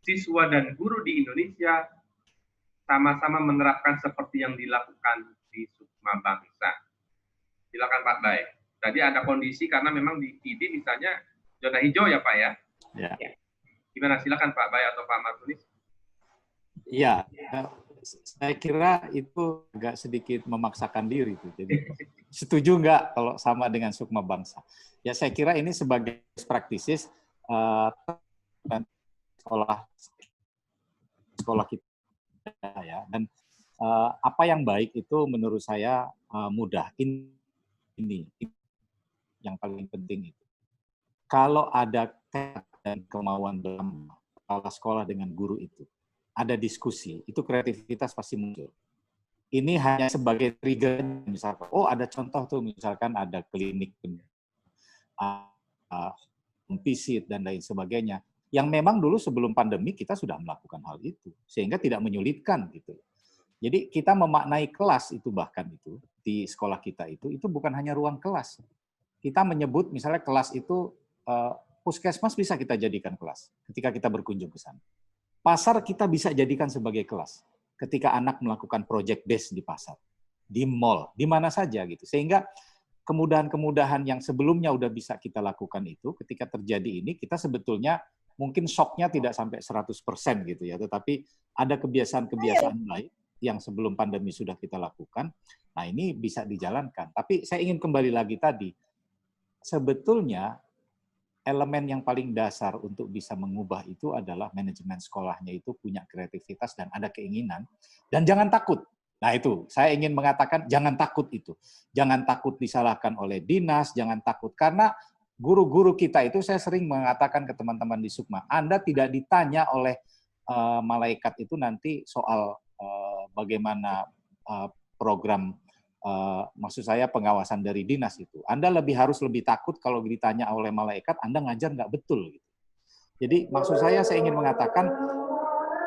siswa dan guru di Indonesia sama-sama menerapkan seperti yang dilakukan di Sukma Bangsa? Silakan Pak Baik. Tadi ada kondisi karena memang di ID misalnya zona hijau ya Pak ya? Ya. Gimana? Silakan Pak Baik atau Pak Martulis. Iya, saya kira itu agak sedikit memaksakan diri. Jadi setuju nggak kalau sama dengan Sukma Bangsa? Ya saya kira ini sebagai praktisis sekolah kita ya. Dan apa yang baik itu menurut saya mudah. Ini yang paling penting itu. Kalau ada dan kemauan dalam kepala sekolah dengan guru itu, ada diskusi, itu kreativitas pasti muncul. Ini hanya sebagai trigger, misalkan, oh ada contoh tuh, misalkan ada klinik visit dan lain sebagainya, yang memang dulu sebelum pandemi kita sudah melakukan hal itu, sehingga tidak menyulitkan gitu. Jadi kita memaknai kelas itu bahkan itu di sekolah kita itu bukan hanya ruang kelas. Kita menyebut misalnya kelas itu puskesmas bisa kita jadikan kelas ketika kita berkunjung ke sana. Pasar kita bisa jadikan sebagai kelas ketika anak melakukan project base di pasar, di mall, di mana saja gitu. Sehingga kemudahan-kemudahan yang sebelumnya udah bisa kita lakukan itu ketika terjadi ini kita sebetulnya mungkin shock-nya tidak sampai 100% gitu ya, tetapi ada kebiasaan-kebiasaan baik yang sebelum pandemi sudah kita lakukan. Nah, ini bisa dijalankan. Tapi saya ingin kembali lagi tadi. Sebetulnya elemen yang paling dasar untuk bisa mengubah itu adalah manajemen sekolahnya itu punya kreativitas dan ada keinginan. Dan jangan takut. Nah itu, saya ingin mengatakan jangan takut itu. Jangan takut disalahkan oleh dinas, jangan takut. Karena guru-guru kita itu saya sering mengatakan ke teman-teman di Sukma, Anda tidak ditanya oleh malaikat itu nanti soal bagaimana program maksud saya pengawasan dari dinas itu. Anda harus lebih takut kalau ditanya oleh malaikat, Anda ngajar nggak betul. Gitu. Jadi maksud saya ingin mengatakan,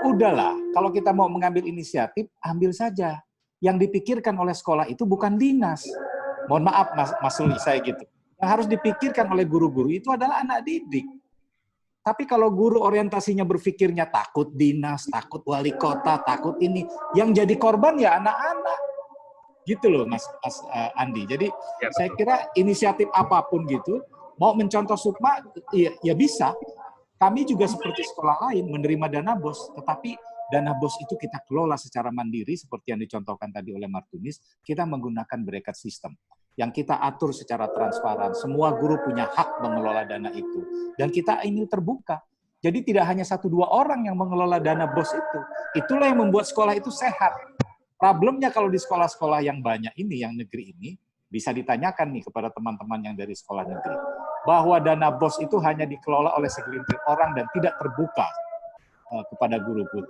udahlah, kalau kita mau mengambil inisiatif, ambil saja. Yang dipikirkan oleh sekolah itu bukan dinas. Mohon maaf Mas Suli, saya gitu. Yang harus dipikirkan oleh guru-guru itu adalah anak didik. Tapi kalau guru orientasinya berpikirnya takut dinas, takut wali kota, takut ini, yang jadi korban ya anak-anak. Gitu loh Mas Andi. Jadi saya kira inisiatif apapun gitu, mau mencontoh Sukma, ya bisa. Kami juga seperti sekolah lain menerima dana BOS, tetapi dana BOS itu kita kelola secara mandiri seperti yang dicontohkan tadi oleh Martulis, kita menggunakan bracket system. Yang kita atur secara transparan, semua guru punya hak mengelola dana itu. Dan kita ini terbuka. Jadi tidak hanya 1-2 orang yang mengelola dana BOS itu. Itulah yang membuat sekolah itu sehat. Problemnya kalau di sekolah-sekolah yang banyak ini, yang negeri ini, bisa ditanyakan nih kepada teman-teman yang dari sekolah negeri, bahwa dana BOS itu hanya dikelola oleh segelintir orang dan tidak terbuka kepada guru-guru.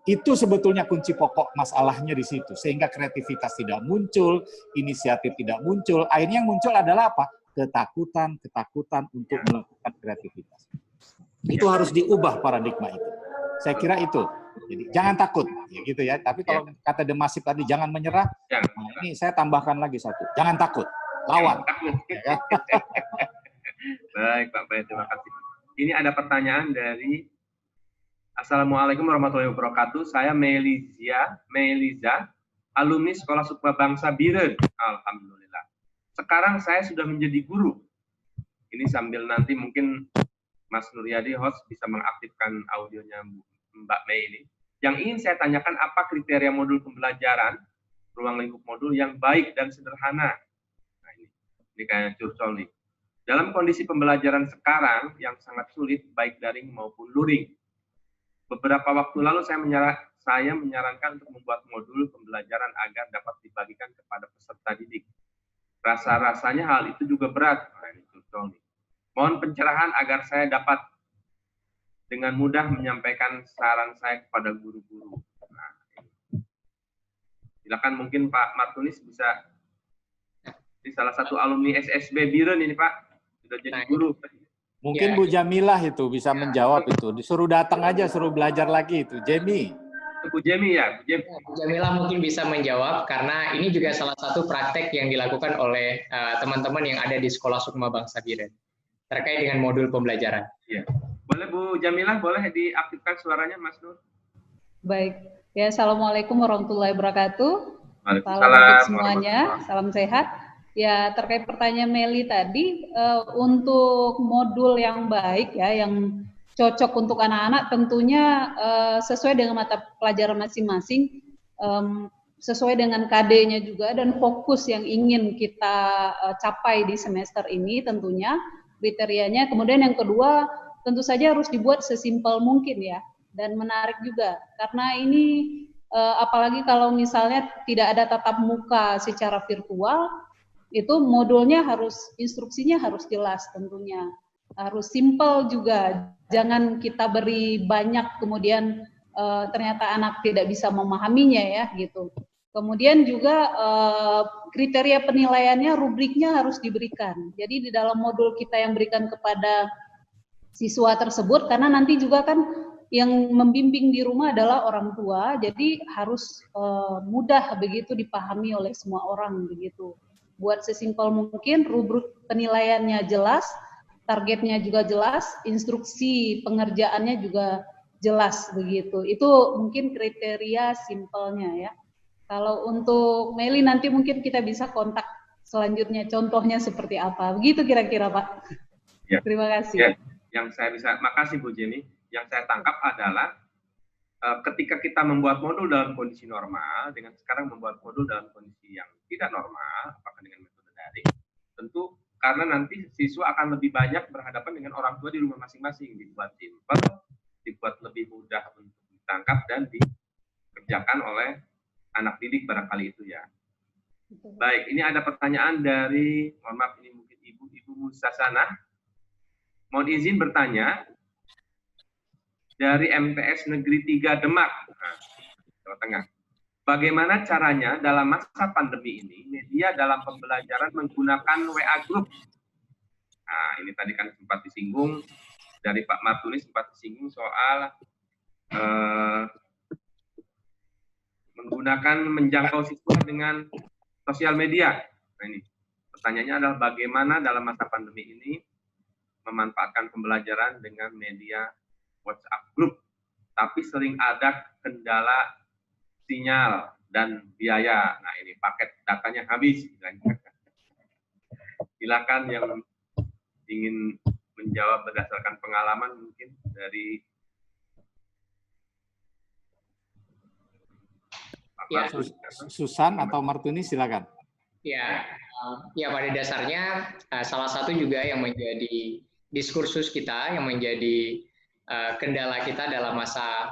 Itu sebetulnya kunci pokok masalahnya di situ, sehingga kreativitas tidak muncul, inisiatif tidak muncul, akhirnya yang muncul adalah apa? Ketakutan untuk melakukan kreativitas. Itu harus diubah paradigma itu. Saya kira itu. Jadi jangan takut, ya gitu ya. Tapi kalau kata Demasif tadi jangan menyerah. Nah, ini saya tambahkan lagi satu. Jangan takut, lawan. Ya. Baik Pak Baik, terima kasih. Ini ada pertanyaan dari Assalamualaikum warahmatullahi wabarakatuh. Saya Meliza, alumni Sekolah Sukma Bangsa Biren. Alhamdulillah. Sekarang saya sudah menjadi guru. Ini sambil nanti mungkin Mas Nuryadi host bisa mengaktifkan audionya Mbak Mei ini. Yang ingin saya tanyakan, apa kriteria modul pembelajaran, ruang lingkup modul yang baik dan sederhana? Nah, ini kayak curcol nih. Dalam kondisi pembelajaran sekarang yang sangat sulit, baik daring maupun luring, beberapa waktu lalu saya menyarankan untuk membuat modul pembelajaran agar dapat dibagikan kepada peserta didik. Rasa-rasanya hal itu juga berat. Nah, ini curcol nih. Mohon pencerahan agar saya dapat dengan mudah menyampaikan saran saya kepada guru-guru. Nah, silakan mungkin Pak Martunis bisa, di salah satu alumni SSB Biren ini Pak, sudah jadi guru. Mungkin Bu Jamilah itu bisa menjawab itu. Disuruh datang aja, suruh belajar lagi itu. Jemi. Bu Jemi ya, Bu Jamilah mungkin bisa menjawab, karena ini juga salah satu praktek yang dilakukan oleh teman-teman yang ada di Sekolah Sukma Bangsa Biren terkait dengan modul pembelajaran. Ya. Boleh Bu Jamilah, boleh diaktifkan suaranya Mas Nur. Baik, ya, Assalamualaikum warahmatullahi wabarakatuh. Waalaikumsalam semuanya, salam sehat. Ya, terkait pertanyaan Meli tadi, untuk modul yang baik ya, yang cocok untuk anak-anak tentunya sesuai dengan mata pelajaran masing-masing, sesuai dengan KD-nya juga, dan fokus yang ingin kita capai di semester ini tentunya kriterianya. Kemudian yang kedua, tentu saja harus dibuat sesimpel mungkin ya, dan menarik juga, karena ini apalagi kalau misalnya tidak ada tatap muka secara virtual, itu modulnya instruksinya harus jelas tentunya, harus simpel juga, jangan kita beri banyak kemudian ternyata anak tidak bisa memahaminya ya gitu. Kemudian juga kriteria penilaiannya, rubriknya harus diberikan. Jadi di dalam modul kita yang berikan kepada siswa tersebut, karena nanti juga kan yang membimbing di rumah adalah orang tua, jadi harus mudah begitu dipahami oleh semua orang begitu. Buat sesimpel mungkin, rubrik penilaiannya jelas, targetnya juga jelas, instruksi pengerjaannya juga jelas begitu. Itu mungkin kriteria simpelnya ya. Kalau untuk Meli nanti mungkin kita bisa kontak selanjutnya, contohnya seperti apa. Begitu kira-kira Pak. Ya. Terima kasih. Ya. Yang saya bisa, makasih Bu Jenny. Yang saya tangkap adalah ketika kita membuat modul dalam kondisi normal, dengan sekarang membuat modul dalam kondisi yang tidak normal, apakah dengan metode daring, tentu karena nanti siswa akan lebih banyak berhadapan dengan orang tua di rumah masing-masing, dibuat simpel, dibuat lebih mudah untuk ditangkap dan dikerjakan oleh anak didik barangkali itu ya. Baik, ini ada pertanyaan dari, mohon maaf ini mungkin Ibu Musasana. Mohon izin bertanya, dari MTS Negeri 3 Demak, Jawa Tengah. Bagaimana caranya dalam masa pandemi ini, media dalam pembelajaran menggunakan WA Group? Nah, ini tadi kan sempat disinggung, dari Pak Martunis sempat disinggung soal menjangkau siswa dengan sosial media. Nah, ini pertanyaannya adalah bagaimana dalam masa pandemi ini memanfaatkan pembelajaran dengan media WhatsApp Group, tapi sering ada kendala sinyal dan biaya. Nah, ini paket datanya habis. Silakan yang ingin menjawab berdasarkan pengalaman mungkin dari ya. Susan atau Martuni, silakan. Ya, pada dasarnya salah satu juga yang menjadi diskursus kita, yang menjadi kendala kita dalam masa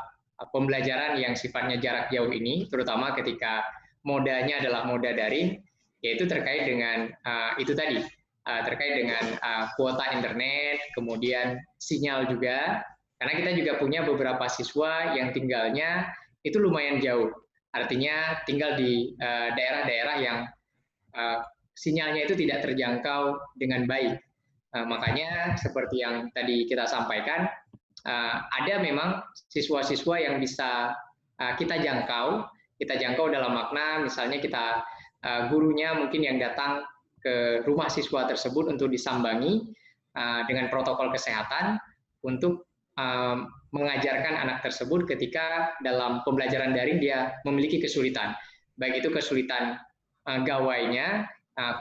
pembelajaran yang sifatnya jarak jauh ini, terutama ketika modanya adalah moda daring, yaitu terkait dengan itu tadi, terkait dengan kuota internet, kemudian sinyal juga, karena kita juga punya beberapa siswa yang tinggalnya itu lumayan jauh, artinya tinggal di daerah-daerah yang sinyalnya itu tidak terjangkau dengan baik. Makanya seperti yang tadi kita sampaikan, ada memang siswa-siswa yang bisa kita jangkau dalam makna misalnya kita gurunya mungkin yang datang ke rumah siswa tersebut untuk disambangi dengan protokol kesehatan untuk mengajarkan anak tersebut ketika dalam pembelajaran daring dia memiliki kesulitan, baik itu kesulitan gawainya,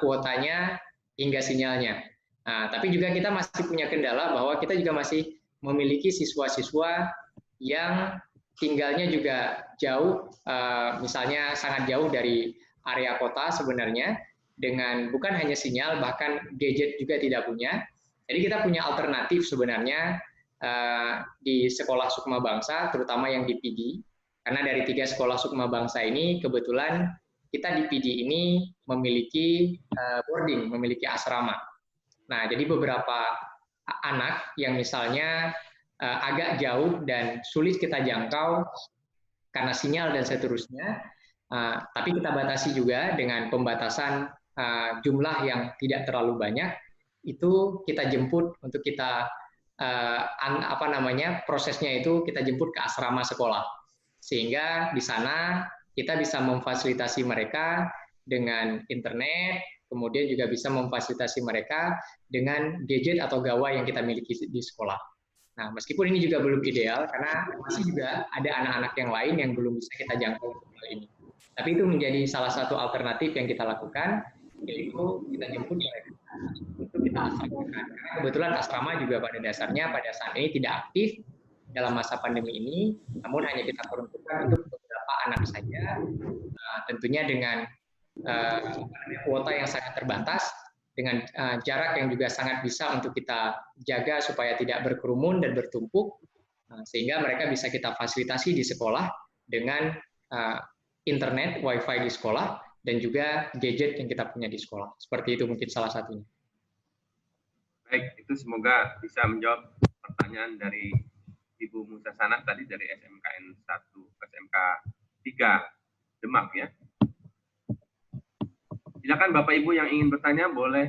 kuotanya, hingga sinyalnya. Tapi juga kita masih punya kendala bahwa kita juga masih memiliki siswa-siswa yang tinggalnya juga jauh, misalnya sangat jauh dari area kota sebenarnya, dengan bukan hanya sinyal, bahkan gadget juga tidak punya. Jadi kita punya alternatif sebenarnya di sekolah Sukma Bangsa, terutama yang di PD, karena dari 3 sekolah Sukma Bangsa ini kebetulan kita di PD ini memiliki boarding, memiliki asrama. Nah, jadi beberapa anak yang misalnya agak jauh dan sulit kita jangkau karena sinyal dan seterusnya, tapi kita batasi juga dengan pembatasan jumlah yang tidak terlalu banyak, itu kita jemput untuk kita prosesnya itu kita jemput ke asrama sekolah, sehingga di sana kita bisa memfasilitasi mereka dengan internet, kemudian juga bisa memfasilitasi mereka dengan gadget atau gawai yang kita miliki di sekolah. Nah, meskipun ini juga belum ideal, karena masih juga ada anak-anak yang lain yang belum bisa kita jangkau untuk hal ini. Tapi itu menjadi salah satu alternatif yang kita lakukan, yaitu kita jemput mereka untuk kita asramakan. Karena kebetulan asrama juga pada dasarnya pada saat ini tidak aktif dalam masa pandemi ini, namun hanya kita peruntukkan untuk beberapa anak saja, tentunya dengan kuota yang sangat terbatas, dengan jarak yang juga sangat bisa untuk kita jaga supaya tidak berkerumun dan bertumpuk, sehingga mereka bisa kita fasilitasi di sekolah dengan internet, wifi di sekolah, dan juga gadget yang kita punya di sekolah. Seperti itu mungkin salah satunya. Baik, itu semoga bisa menjawab pertanyaan dari Ibu Musa Sana tadi dari SMKN 1, SMK 3 Demak ya. Silakan Bapak Ibu yang ingin bertanya boleh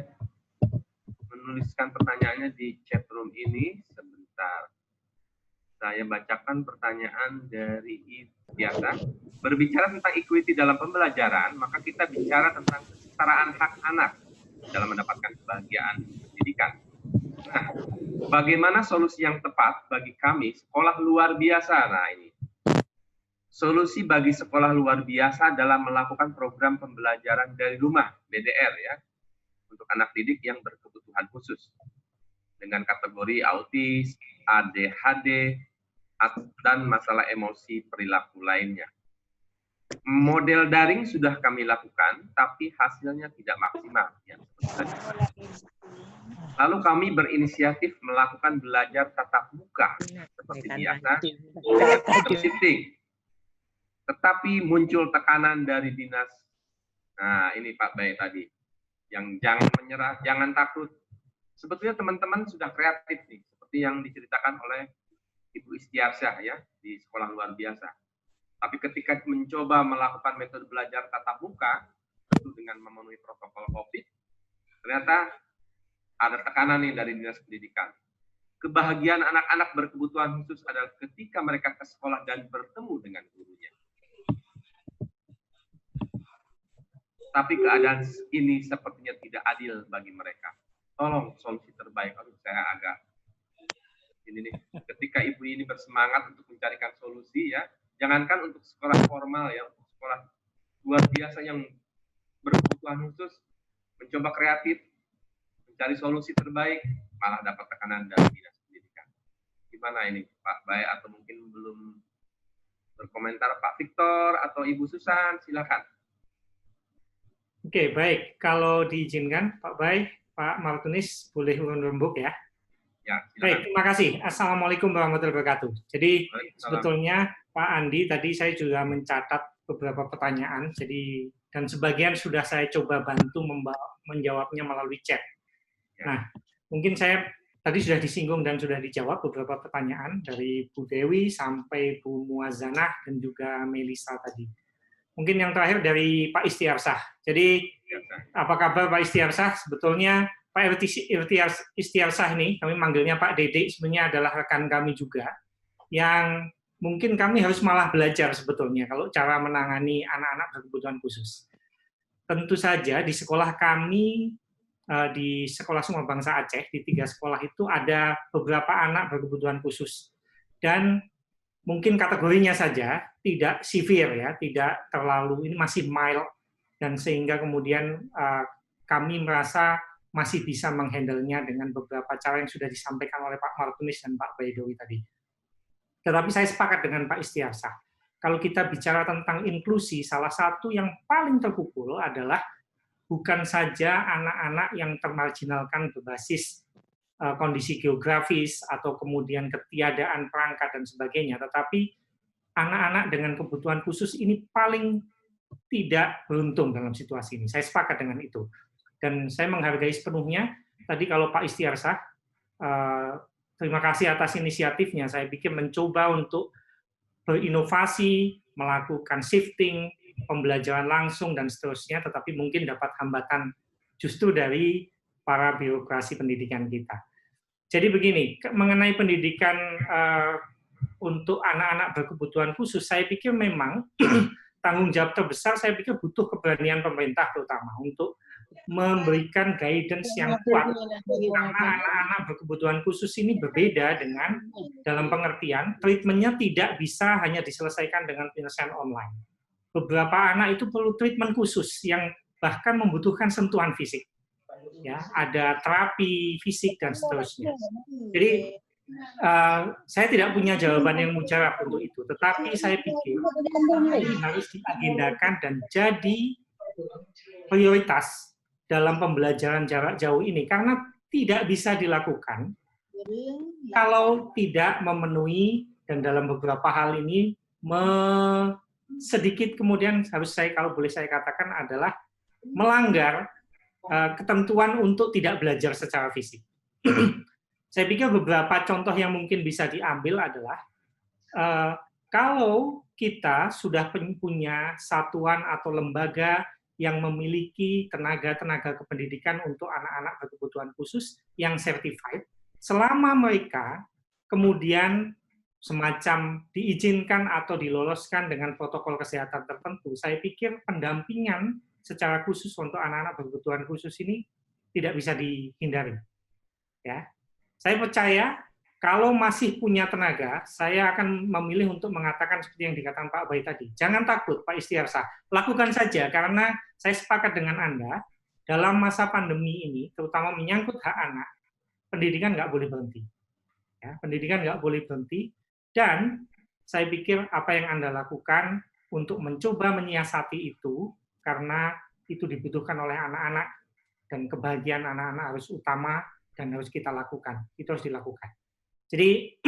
menuliskan pertanyaannya di chat room ini sebentar. Saya bacakan pertanyaan dari Istiasa. Berbicara tentang equity dalam pembelajaran, maka kita bicara tentang kesetaraan hak anak dalam mendapatkan kebahagiaan pendidikan. Nah, bagaimana solusi yang tepat bagi kami sekolah luar biasa? Nah, ini solusi bagi sekolah luar biasa dalam melakukan program pembelajaran dari rumah (BDR) ya, untuk anak didik yang berkebutuhan khusus dengan kategori autis, ADHD, dan masalah emosi perilaku lainnya. Model daring sudah kami lakukan, tapi hasilnya tidak maksimal. Ya. Lalu kami berinisiatif melakukan belajar tatap muka seperti biasa, shifting. Tetapi muncul tekanan dari dinas. Nah, ini Pak Bay tadi, yang jangan menyerah, jangan takut. Sebetulnya teman-teman sudah kreatif nih, seperti yang diceritakan oleh Ibu Istiarsyah ya di sekolah luar biasa. Tapi ketika mencoba melakukan metode belajar tatap muka, tentu dengan memenuhi protokol COVID, ternyata ada tekanan nih dari dinas pendidikan. Kebahagiaan anak-anak berkebutuhan khusus adalah ketika mereka ke sekolah dan bertemu dengan gurunya. Tapi keadaan ini sepertinya tidak adil bagi mereka. Tolong solusi terbaik. Aduh, saya agak ini nih. Ketika ibu ini bersemangat untuk mencarikan solusi ya, jangankan untuk sekolah formal ya, untuk sekolah luar biasa yang berkebutuhan khusus, mencoba kreatif, mencari solusi terbaik, malah dapat tekanan dari dinas pendidikan. Gimana ini Pak Bay, atau mungkin belum berkomentar Pak Victor atau Ibu Susan, silakan. Oke, baik. Kalau diizinkan Pak Bay, Pak Martunis boleh urun rembuk ya. Ya, baik, terima kasih. Assalamualaikum warahmatullahi wabarakatuh. Jadi sebetulnya Pak Andi tadi saya juga mencatat beberapa pertanyaan, jadi dan sebagian sudah saya coba bantu menjawabnya melalui chat. Nah, mungkin saya tadi sudah disinggung dan sudah dijawab beberapa pertanyaan dari Bu Dewi sampai Bu Muazzanah dan juga Melisa tadi. Mungkin yang terakhir dari Pak Istiarsah. Jadi apa kabar Pak Istiarsah? Sebetulnya Pak Istiarsah ini, kami manggilnya Pak Dede, sebenarnya adalah rekan kami juga, yang mungkin kami harus malah belajar sebetulnya kalau cara menangani anak-anak berkebutuhan khusus. Tentu saja di sekolah kami, di Sekolah Sukma Bangsa Aceh, di 3 sekolah itu ada beberapa anak berkebutuhan khusus. Dan mungkin kategorinya saja tidak severe ya, tidak terlalu, ini masih mild, dan sehingga kemudian kami merasa masih bisa menghandle-nya dengan beberapa cara yang sudah disampaikan oleh Pak Martunis dan Pak Baidowi tadi. Tetapi saya sepakat dengan Pak Istiarsah. Kalau kita bicara tentang inklusi, salah satu yang paling terpukul adalah bukan saja anak-anak yang termarginalkan berbasis kondisi geografis atau kemudian ketiadaan perangkat dan sebagainya, tetapi anak-anak dengan kebutuhan khusus ini paling tidak beruntung dalam situasi ini. Saya sepakat dengan itu. Dan saya menghargai sepenuhnya, tadi kalau Pak Istiarsah, terima kasih atas inisiatifnya, saya pikir mencoba untuk berinovasi, melakukan shifting, pembelajaran langsung, dan seterusnya, tetapi mungkin dapat hambatan justru dari para birokrasi pendidikan kita. Jadi begini, mengenai pendidikan untuk anak-anak berkebutuhan khusus, saya pikir memang tanggung jawab terbesar, saya pikir butuh keberanian pemerintah terutama untuk memberikan guidance yang kuat, karena anak-anak berkebutuhan khusus ini berbeda dengan dalam pengertian treatmentnya tidak bisa hanya diselesaikan dengan penyelesaian online. Beberapa anak itu perlu treatment khusus yang bahkan membutuhkan sentuhan fisik, ya, ada terapi fisik dan seterusnya. Jadi saya tidak punya jawaban yang mujarab untuk itu, tetapi saya pikir ini harus diagendakan dan jadi prioritas dalam pembelajaran jarak jauh ini, karena tidak bisa dilakukan kalau tidak memenuhi, dan dalam beberapa hal ini sedikit kemudian harus saya, kalau boleh saya katakan, adalah melanggar ketentuan untuk tidak belajar secara fisik. Saya pikir beberapa contoh yang mungkin bisa diambil adalah kalau kita sudah punya satuan atau lembaga yang memiliki tenaga-tenaga kependidikan untuk anak-anak berkebutuhan khusus yang certified, selama mereka kemudian semacam diizinkan atau diloloskan dengan protokol kesehatan tertentu, saya pikir pendampingan secara khusus untuk anak-anak berkebutuhan khusus ini tidak bisa dihindari. Ya, saya percaya kalau masih punya tenaga, saya akan memilih untuk mengatakan seperti yang dikatakan Pak Bay tadi. Jangan takut, Pak Istiarsah. Lakukan saja, karena saya sepakat dengan Anda, dalam masa pandemi ini, terutama menyangkut hak anak, pendidikan nggak boleh berhenti. Ya, pendidikan nggak boleh berhenti, dan saya pikir apa yang Anda lakukan untuk mencoba menyiasati itu, karena itu dibutuhkan oleh anak-anak, dan kebahagiaan anak-anak harus utama, dan harus kita lakukan. Itu harus dilakukan. Jadi,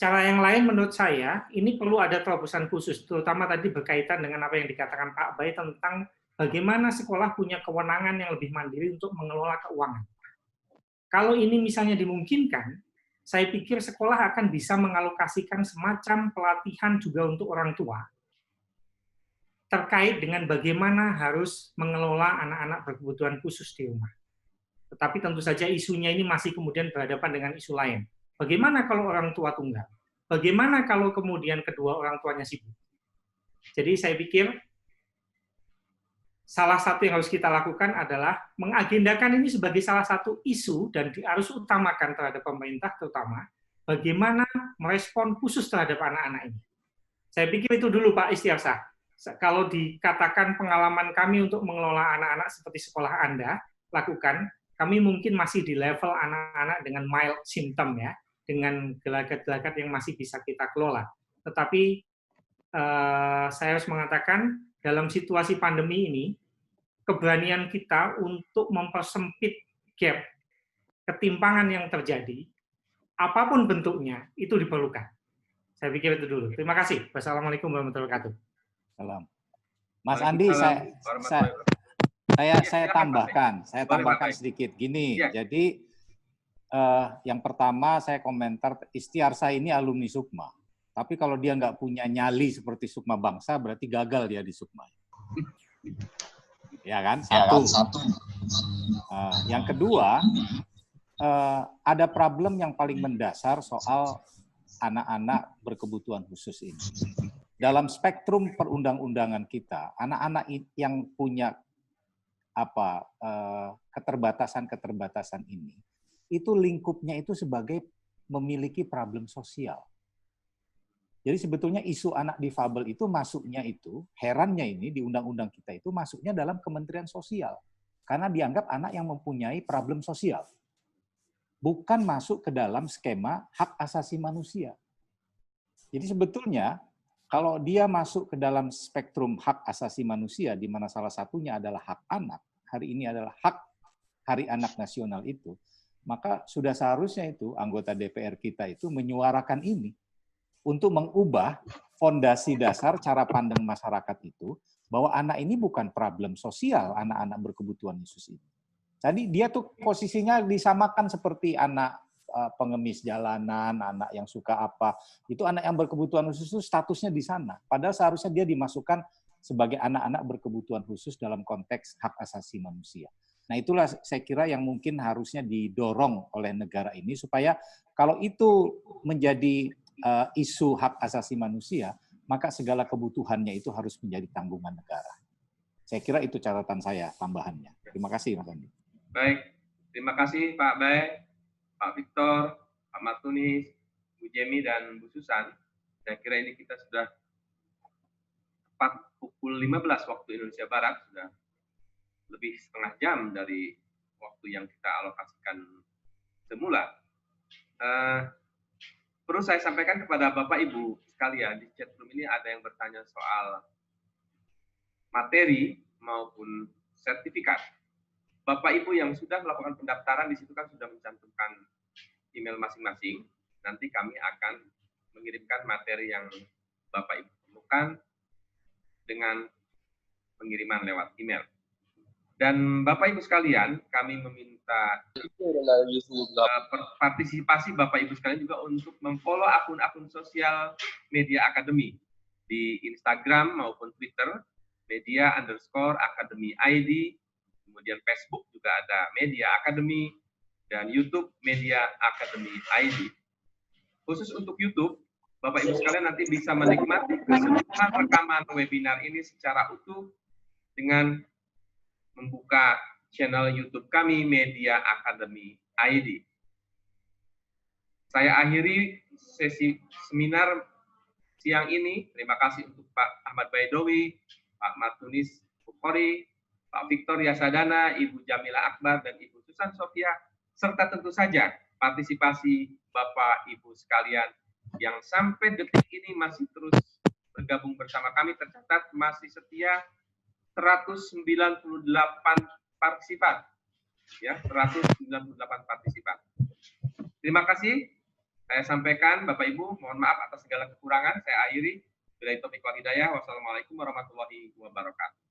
cara yang lain menurut saya, ini perlu ada terobosan khusus, terutama tadi berkaitan dengan apa yang dikatakan Pak Bay tentang bagaimana sekolah punya kewenangan yang lebih mandiri untuk mengelola keuangan. Kalau ini misalnya dimungkinkan, saya pikir sekolah akan bisa mengalokasikan semacam pelatihan juga untuk orang tua, terkait dengan bagaimana harus mengelola anak-anak berkebutuhan khusus di rumah. Tetapi tentu saja isunya ini masih kemudian berhadapan dengan isu lain. Bagaimana kalau orang tua tunggal? Bagaimana kalau kemudian kedua orang tuanya sibuk? Jadi saya pikir salah satu yang harus kita lakukan adalah mengagendakan ini sebagai salah satu isu dan harus utamakan terhadap pemerintah terutama bagaimana merespon khusus terhadap anak-anak ini. Saya pikir itu dulu Pak Istiarsah. Kalau dikatakan pengalaman kami untuk mengelola anak-anak seperti sekolah Anda lakukan, kami mungkin masih di level anak-anak dengan mild symptom ya, dengan gelagat-gelagat yang masih bisa kita kelola. Tetapi saya harus mengatakan dalam situasi pandemi ini, keberanian kita untuk mempersempit gap ketimpangan yang terjadi, apapun bentuknya, itu diperlukan. Saya pikir itu dulu. Terima kasih. Wassalamualaikum warahmatullahi wabarakatuh. Salam. Mas Andi, saya tambahkan sedikit gini. Jadi yang pertama saya komentar, Istiarsah ini alumni Sukma. Tapi kalau dia nggak punya nyali seperti Sukma Bangsa, berarti gagal dia di Sukma. Ya kan? Satu. Yang kedua, ada problem yang paling mendasar soal anak-anak berkebutuhan khusus ini. Dalam spektrum perundang-undangan kita, anak-anak yang punya keterbatasan ini, itu lingkupnya itu sebagai memiliki problem sosial. Jadi sebetulnya isu anak difabel itu masuknya itu, herannya ini di undang-undang kita itu masuknya dalam Kementerian Sosial. Karena dianggap anak yang mempunyai problem sosial. bukan masuk ke dalam skema hak asasi manusia. Jadi sebetulnya kalau dia masuk ke dalam spektrum hak asasi manusia, di mana salah satunya adalah hak anak, hari ini adalah hak Hari Anak Nasional itu, maka sudah seharusnya itu anggota DPR kita itu menyuarakan ini untuk mengubah fondasi dasar cara pandang masyarakat itu, bahwa anak ini bukan problem sosial, anak-anak berkebutuhan khusus ini. Jadi dia tuh posisinya disamakan seperti anak pengemis jalanan, anak yang suka apa, itu anak yang berkebutuhan khusus itu statusnya di sana. Padahal seharusnya dia dimasukkan sebagai anak-anak berkebutuhan khusus dalam konteks hak asasi manusia. Nah itulah saya kira yang mungkin harusnya didorong oleh negara ini, supaya kalau itu menjadi isu hak asasi manusia, maka segala kebutuhannya itu harus menjadi tanggungan negara. Saya kira itu catatan saya tambahannya. Terima kasih Mas Andi. Baik, terima kasih Pak Bae, Pak Victor, Pak Matunis, Bu Jemi, dan Bu Susan. Saya kira ini kita sudah tepat pukul 15 waktu Indonesia Barat, sudah lebih setengah jam dari waktu yang kita alokasikan semula. Perlu saya sampaikan kepada Bapak Ibu sekalian, di chat room ini ada yang bertanya soal materi maupun sertifikat. Bapak Ibu yang sudah melakukan pendaftaran di situ kan sudah mencantumkan email masing-masing. Nanti kami akan mengirimkan materi yang Bapak Ibu perlukan dengan pengiriman lewat email. Dan Bapak Ibu sekalian, kami meminta partisipasi Bapak Ibu sekalian juga untuk memfollow akun-akun sosial Media Academy di Instagram maupun Twitter, media_academy ID, kemudian Facebook juga ada Media Academy, dan YouTube Media Academy ID. Khusus untuk YouTube, Bapak Ibu sekalian nanti bisa menikmati keseluruhan rekaman webinar ini secara utuh dengan membuka channel YouTube kami, Media Academy ID. Saya akhiri sesi seminar siang ini. Terima kasih untuk Pak Ahmad Baidowi, Pak Matunis Bukhari, Pak Victor Yasadana, Ibu Jamila Akbar, dan Ibu Susan Sofia, serta tentu saja partisipasi Bapak Ibu sekalian yang sampai detik ini masih terus bergabung bersama kami. Tercatat masih setia 198 partisipan, ya, 198 partisipan. Terima kasih. Saya sampaikan, Bapak Ibu, mohon maaf atas segala kekurangan. Saya akhiri. Billahi taufiq wal hidayah. Wassalamualaikum warahmatullahi wabarakatuh.